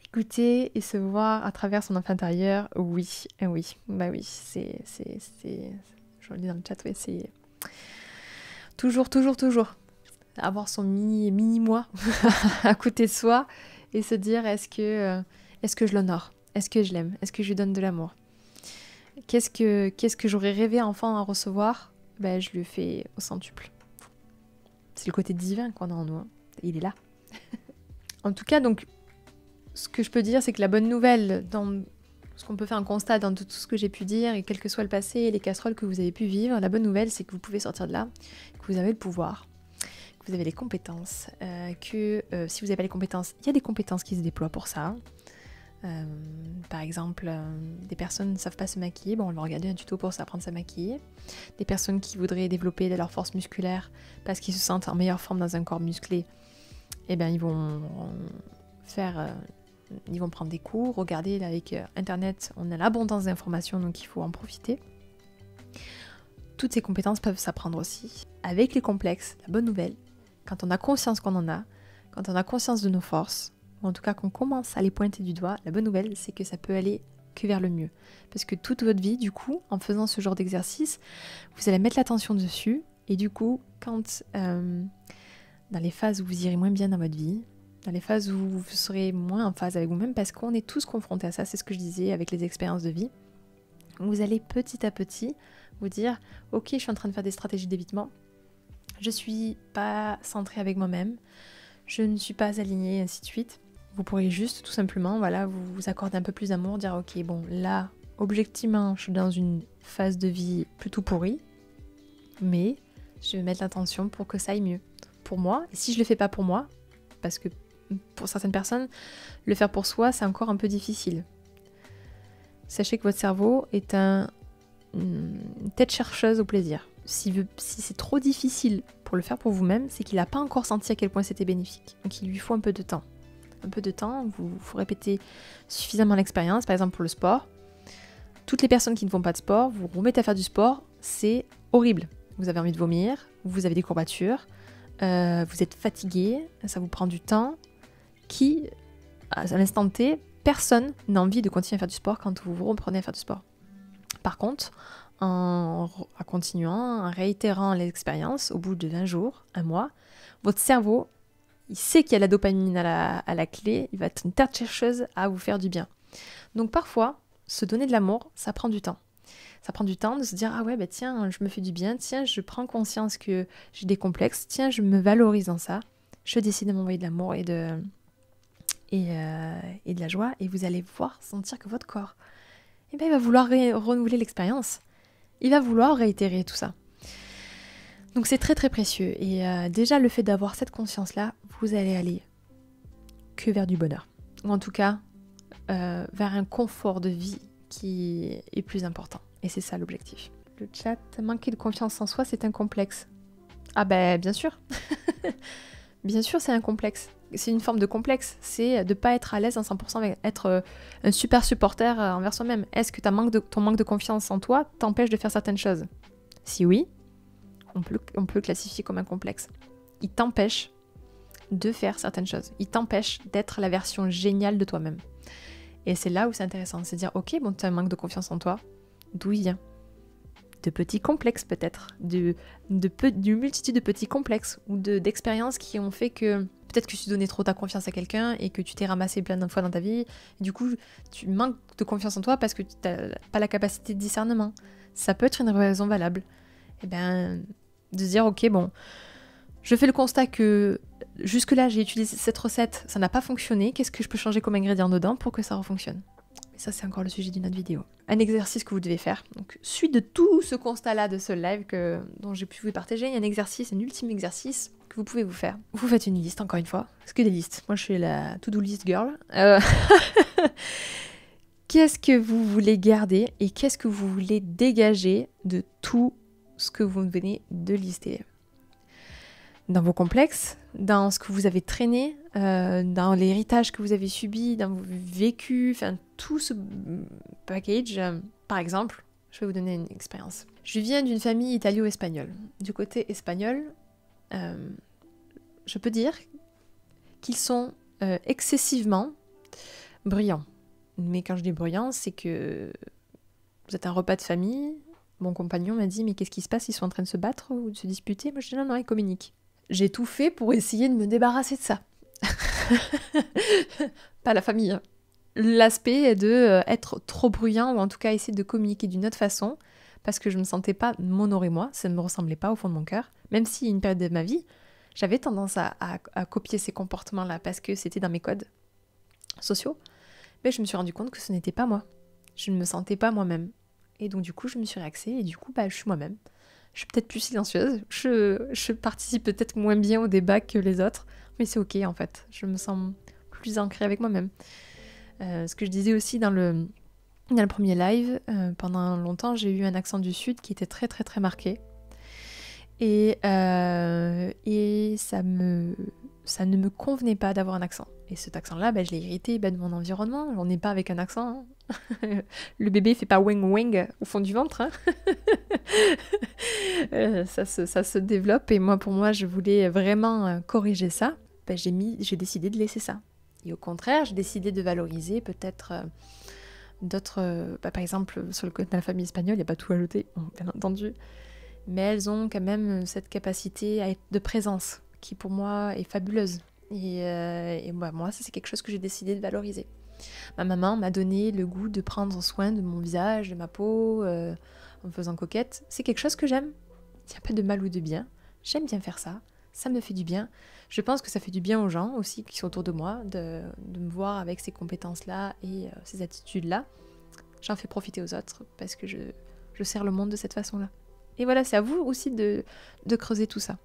Écouter et se voir à travers son enfant intérieur, oui, oui, bah oui, je le dis dans le chat, oui, c'est toujours avoir son mini-moi à côté de soi et se dire est-ce que je l'honore? Est-ce que je l'aime? Est-ce que je lui donne de l'amour? Qu'est-ce que j'aurais rêvé enfant à recevoir? Je le fais au centuple. C'est le côté divin qu'on a en nous, hein. Il est là. En tout cas, donc, ce que je peux dire, c'est que la bonne nouvelle, dans ce qu'on peut faire un constat dans tout ce que j'ai pu dire, et quel que soit le passé et les casseroles que vous avez pu vivre, la bonne nouvelle, c'est que vous pouvez sortir de là, que vous avez le pouvoir, que vous avez les compétences, que si vous n'avez pas les compétences, il y a des compétences qui se déploient pour ça. Par exemple, des personnes ne savent pas se maquiller, bon, on va regarder un tuto pour s'apprendre à se maquiller. Des personnes qui voudraient développer leur force musculaire parce qu'ils se sentent en meilleure forme dans un corps musclé, ils vont prendre des cours, regarder avec internet, on a l'abondance d'informations donc il faut en profiter. Toutes ces compétences peuvent s'apprendre aussi. Avec les complexes, la bonne nouvelle, quand on a conscience qu'on en a, quand on a conscience de nos forces, ou en tout cas qu'on commence à les pointer du doigt, la bonne nouvelle c'est que ça peut aller que vers le mieux. Parce que toute votre vie, du coup, en faisant ce genre d'exercice, vous allez mettre l'attention dessus, et du coup, quand dans les phases où vous irez moins bien dans votre vie, dans les phases où vous serez moins en phase avec vous-même, parce qu'on est tous confrontés à ça, c'est ce que je disais avec les expériences de vie, vous allez petit à petit vous dire « Ok, je suis en train de faire des stratégies d'évitement, je suis pas centrée avec moi-même, je ne suis pas alignée, et ainsi de suite. » Vous pourrez juste tout simplement vous accorder un peu plus d'amour, dire ok bon là objectivement je suis dans une phase de vie plutôt pourrie, mais je vais mettre l'attention pour que ça aille mieux pour moi, et si je le fais pas pour moi, parce que pour certaines personnes le faire pour soi c'est encore un peu difficile. Sachez que votre cerveau est une tête chercheuse au plaisir. Si c'est trop difficile pour le faire pour vous-même, c'est qu'il n'a pas encore senti à quel point c'était bénéfique, donc il lui faut un peu de temps. Vous répétez suffisamment l'expérience, par exemple pour le sport. Toutes les personnes qui ne font pas de sport, vous remettez à faire du sport, c'est horrible. Vous avez envie de vomir, vous avez des courbatures, vous êtes fatigué, ça vous prend du temps. À l'instant T, personne n'a envie de continuer à faire du sport quand vous vous reprenez à faire du sport. Par contre, en continuant, en réitérant l'expérience, au bout de 20 jours, un mois, votre cerveau il sait qu'il y a la dopamine à la clé, il va être une tête chercheuse à vous faire du bien. Donc parfois, se donner de l'amour, ça prend du temps. Ça prend du temps de se dire « Ah ouais, tiens, je me fais du bien, tiens, je prends conscience que j'ai des complexes, tiens, je me valorise dans ça, je décide de m'envoyer de l'amour et de la joie, et vous allez sentir que votre corps, il va vouloir renouveler l'expérience. Il va vouloir réitérer tout ça. » Donc c'est très très précieux, et déjà le fait d'avoir cette conscience-là, vous allez aller que vers du bonheur. Ou en tout cas, vers un confort de vie qui est plus important. Et c'est ça l'objectif. Le chat, manquer de confiance en soi, c'est un complexe. Ah bien sûr. Bien sûr, c'est un complexe. C'est une forme de complexe. C'est de ne pas être à l'aise à 100% avec être un super supporter envers soi-même. Est-ce que ton manque de confiance en toi t'empêche de faire certaines choses? Si oui, on peut le classifier comme un complexe. Il t'empêche de faire certaines choses. Il t'empêche d'être la version géniale de toi-même. Et c'est là où c'est intéressant. C'est dire, ok, bon, tu as un manque de confiance en toi. D'où il vient? De petits complexes peut-être. D'une multitude de petits complexes ou d'expériences qui ont fait que peut-être que tu donnais trop ta confiance à quelqu'un et que tu t'es ramassé plein de fois dans ta vie. Et du coup, tu manques de confiance en toi parce que tu n'as pas la capacité de discernement. Ça peut être une raison valable. Et de se dire, ok, bon, je fais le constat que jusque-là, j'ai utilisé cette recette, ça n'a pas fonctionné. Qu'est-ce que je peux changer comme ingrédient dedans pour que ça refonctionne? Et ça, c'est encore le sujet d'une autre vidéo. Un exercice que vous devez faire. Donc, suite de tout ce constat-là de ce live dont j'ai pu vous partager, il y a un exercice, un ultime exercice que que vous pouvez vous faire. Vous faites une liste, encore une fois. Parce que des listes. Moi, je suis la to-do list girl. Qu'est-ce que vous voulez garder et qu'est-ce que vous voulez dégager de tout ce que vous venez de lister? Dans vos complexes, dans ce que vous avez traîné, dans l'héritage que vous avez subi, dans vos vécus, enfin tout ce package. Par exemple, je vais vous donner une expérience. Je viens d'une famille italo-espagnole. Du côté espagnol, je peux dire qu'ils sont excessivement bruyants. Mais quand je dis bruyants, c'est que vous êtes un repas de famille. Mon compagnon m'a dit « Mais qu'est-ce qui se passe? Ils sont en train de se battre ou de se disputer ?» Moi je dis « Non, non, ils communiquent. » J'ai tout fait pour essayer de me débarrasser de ça. Pas la famille. Hein. L'aspect est de être trop bruyant ou en tout cas essayer de communiquer d'une autre façon parce que je ne me sentais pas m'honorer moi, ça ne me ressemblait pas au fond de mon cœur. Même si une période de ma vie, j'avais tendance à copier ces comportements-là parce que c'était dans mes codes sociaux. Mais je me suis rendu compte que ce n'était pas moi. Je ne me sentais pas moi-même. Et donc du coup, je me suis réaxée et du coup, je suis moi-même. Je suis peut-être plus silencieuse, je participe peut-être moins bien au débat que les autres, mais c'est ok en fait. Je me sens plus ancrée avec moi-même. Ce que je disais aussi dans le premier live, pendant longtemps, j'ai eu un accent du Sud qui était très très très marqué. Et ça ne me convenait pas d'avoir un accent. Et cet accent-là, je l'ai hérité de mon environnement. On n'est pas avec un accent. Hein. Le bébé fait pas wing wing au fond du ventre. Hein. Ça se développe. Et moi, pour moi, je voulais vraiment corriger ça. J'ai décidé de laisser ça. Et au contraire, j'ai décidé de valoriser peut-être d'autres... par exemple, sur le côté de la famille espagnole, il n'y a pas tout à jeter, bien entendu. Mais elles ont quand même cette capacité de présence qui pour moi est fabuleuse. Et moi, ça c'est quelque chose que j'ai décidé de valoriser. Ma maman m'a donné le goût de prendre soin de mon visage, de ma peau, en me faisant coquette. C'est quelque chose que j'aime. Il n'y a pas de mal ou de bien. J'aime bien faire ça. Ça me fait du bien. Je pense que ça fait du bien aux gens aussi qui sont autour de moi, de me voir avec ces compétences-là et ces attitudes-là. J'en fais profiter aux autres parce que je sers le monde de cette façon-là. Et voilà, c'est à vous aussi de creuser tout ça.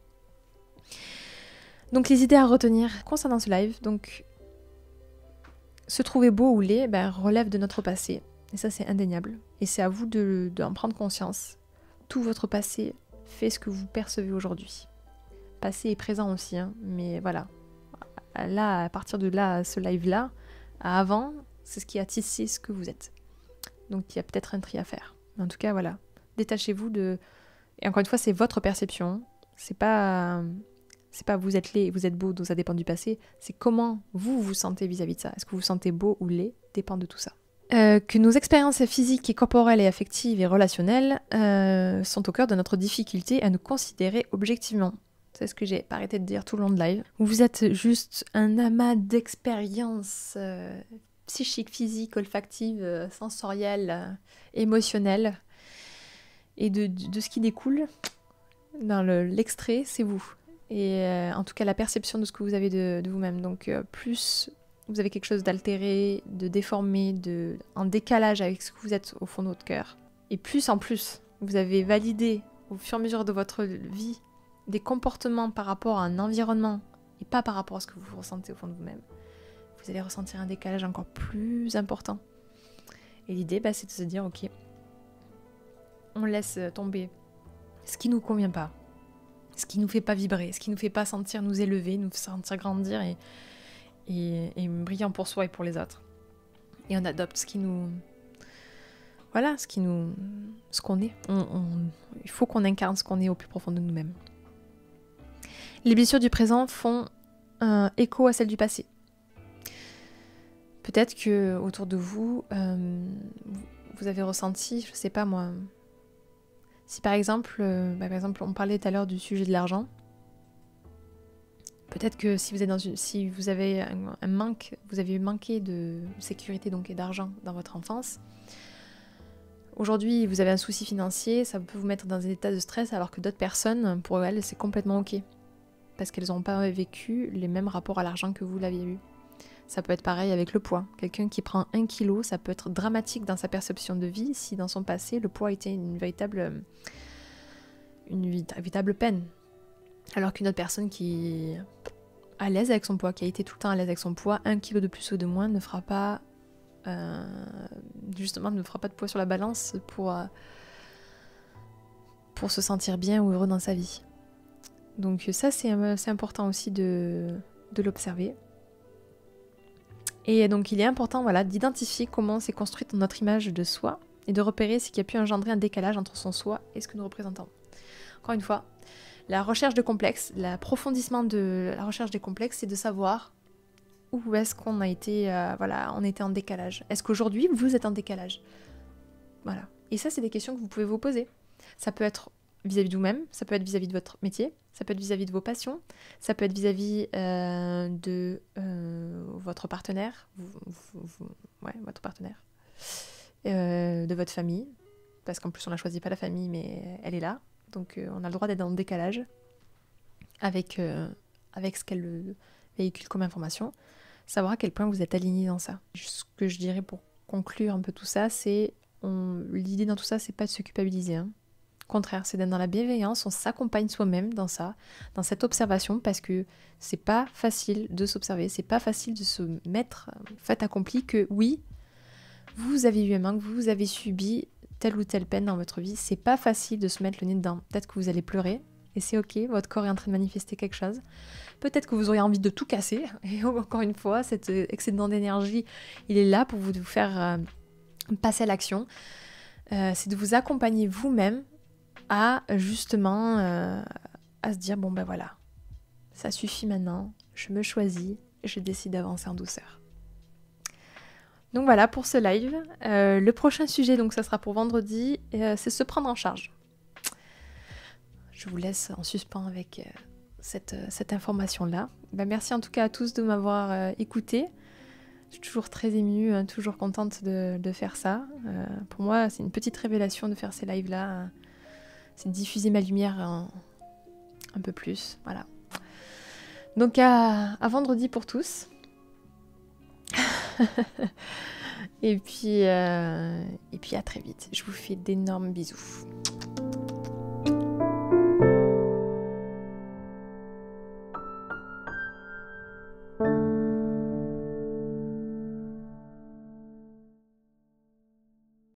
Donc les idées à retenir concernant ce live, donc se trouver beau ou laid, relève de notre passé. Et ça c'est indéniable. Et c'est à vous d'en prendre conscience. Tout votre passé fait ce que vous percevez aujourd'hui. Passé et présent aussi, hein, mais voilà. Là, à partir de là, ce live-là, à avant, c'est ce qui a tissé ce que vous êtes. Donc il y a peut-être un tri à faire. Mais en tout cas, voilà. Détachez-vous de... Et encore une fois, c'est votre perception. C'est pas vous êtes laid et vous êtes beau, donc ça dépend du passé. C'est comment vous vous sentez vis-à-vis de ça. Est-ce que vous vous sentez beau ou laid dépend de tout ça. Que nos expériences physiques et corporelles et affectives et relationnelles sont au cœur de notre difficulté à nous considérer objectivement. C'est ce que j'ai pas arrêté de dire tout le long de live. Vous êtes juste un amas d'expériences psychiques, physiques, olfactives, sensorielles, émotionnelles. Et de ce qui découle dans l'extrait, c'est vous. Et en tout cas, la perception de ce que vous avez de vous-même. Donc, plus vous avez quelque chose d'altéré, de déformé, en décalage avec ce que vous êtes au fond de votre cœur. Et plus en plus, vous avez validé au fur et à mesure de votre vie des comportements par rapport à un environnement et pas par rapport à ce que vous ressentez au fond de vous-même. Vous allez ressentir un décalage encore plus important. Et l'idée, c'est de se dire, ok, on laisse tomber ce qui nous convient pas, ce qui nous fait pas vibrer, ce qui nous fait pas sentir nous élever, nous sentir grandir et brillant pour soi et pour les autres. Et on adopte ce qui nous... Voilà, ce qu'on est. Il faut qu'on incarne ce qu'on est au plus profond de nous-mêmes. Les blessures du présent font écho à celles du passé. Peut-être que autour de vous, vous avez ressenti, je sais pas moi... Si par exemple, on parlait tout à l'heure du sujet de l'argent, peut-être que si vous avez un manque, vous avez manqué de sécurité donc et d'argent dans votre enfance, aujourd'hui vous avez un souci financier, ça peut vous mettre dans un état de stress alors que d'autres personnes, pour elles, c'est complètement ok. Parce qu'elles n'ont pas vécu les mêmes rapports à l'argent que vous l'aviez eu. Ça peut être pareil avec le poids. Quelqu'un qui prend 1 kilo, ça peut être dramatique dans sa perception de vie si dans son passé, le poids était une véritable peine. Alors qu'une autre personne qui est à l'aise avec son poids, qui a été tout le temps à l'aise avec son poids, 1 kilo de plus ou de moins ne fera pas justement ne fera pas de poids sur la balance pour se sentir bien ou heureux dans sa vie. Donc ça c'est important aussi de l'observer. Et donc il est important voilà, d'identifier comment s'est construite notre image de soi et de repérer ce qui a pu engendrer un décalage entre son soi et ce que nous représentons. Encore une fois, la recherche de complexes, l'approfondissement de la recherche des complexes, c'est de savoir où est-ce qu'on a été, voilà, on était en décalage. Est-ce qu'aujourd'hui, vous êtes en décalage? Voilà. Et ça, c'est des questions que vous pouvez vous poser. Ça peut être vis-à-vis de vous-même, ça peut être vis-à-vis de votre métier, ça peut être vis-à-vis de vos passions, ça peut être vis-à-vis de votre partenaire, ouais, votre partenaire, de votre famille, parce qu'en plus, on n'a choisi pas la famille, mais elle est là. Donc, on a le droit d'être dans le décalage avec ce qu'elle véhicule comme information. Savoir à quel point vous êtes aligné dans ça. Ce que je dirais pour conclure un peu tout ça, c'est l'idée dans tout ça, c'est pas de se culpabiliser. Au contraire, c'est d'être dans la bienveillance, on s'accompagne soi-même dans ça, dans cette observation, parce que c'est pas facile de s'observer, c'est pas facile de se mettre fait accompli que oui, vous avez eu un manque, vous avez subi telle ou telle peine dans votre vie, c'est pas facile de se mettre le nez dedans. Peut-être que vous allez pleurer, et c'est ok, votre corps est en train de manifester quelque chose. Peut-être que vous auriez envie de tout casser, et encore une fois, cet excédent d'énergie, il est là pour vous faire passer à l'action. C'est de vous accompagner vous-même à justement à se dire, bon ben voilà, ça suffit maintenant, je me choisis, je décide d'avancer en douceur. Donc voilà pour ce live. Le prochain sujet, donc ça sera pour vendredi, c'est se prendre en charge. Je vous laisse en suspens avec cette information-là. Ben, merci en tout cas à tous de m'avoir écouté. Je suis toujours très émue, hein, toujours contente de faire ça. Pour moi, c'est une petite révélation de faire ces lives-là. C'est de diffuser ma lumière un peu plus. Voilà. Donc à vendredi pour tous. et puis à très vite. Je vous fais d'énormes bisous.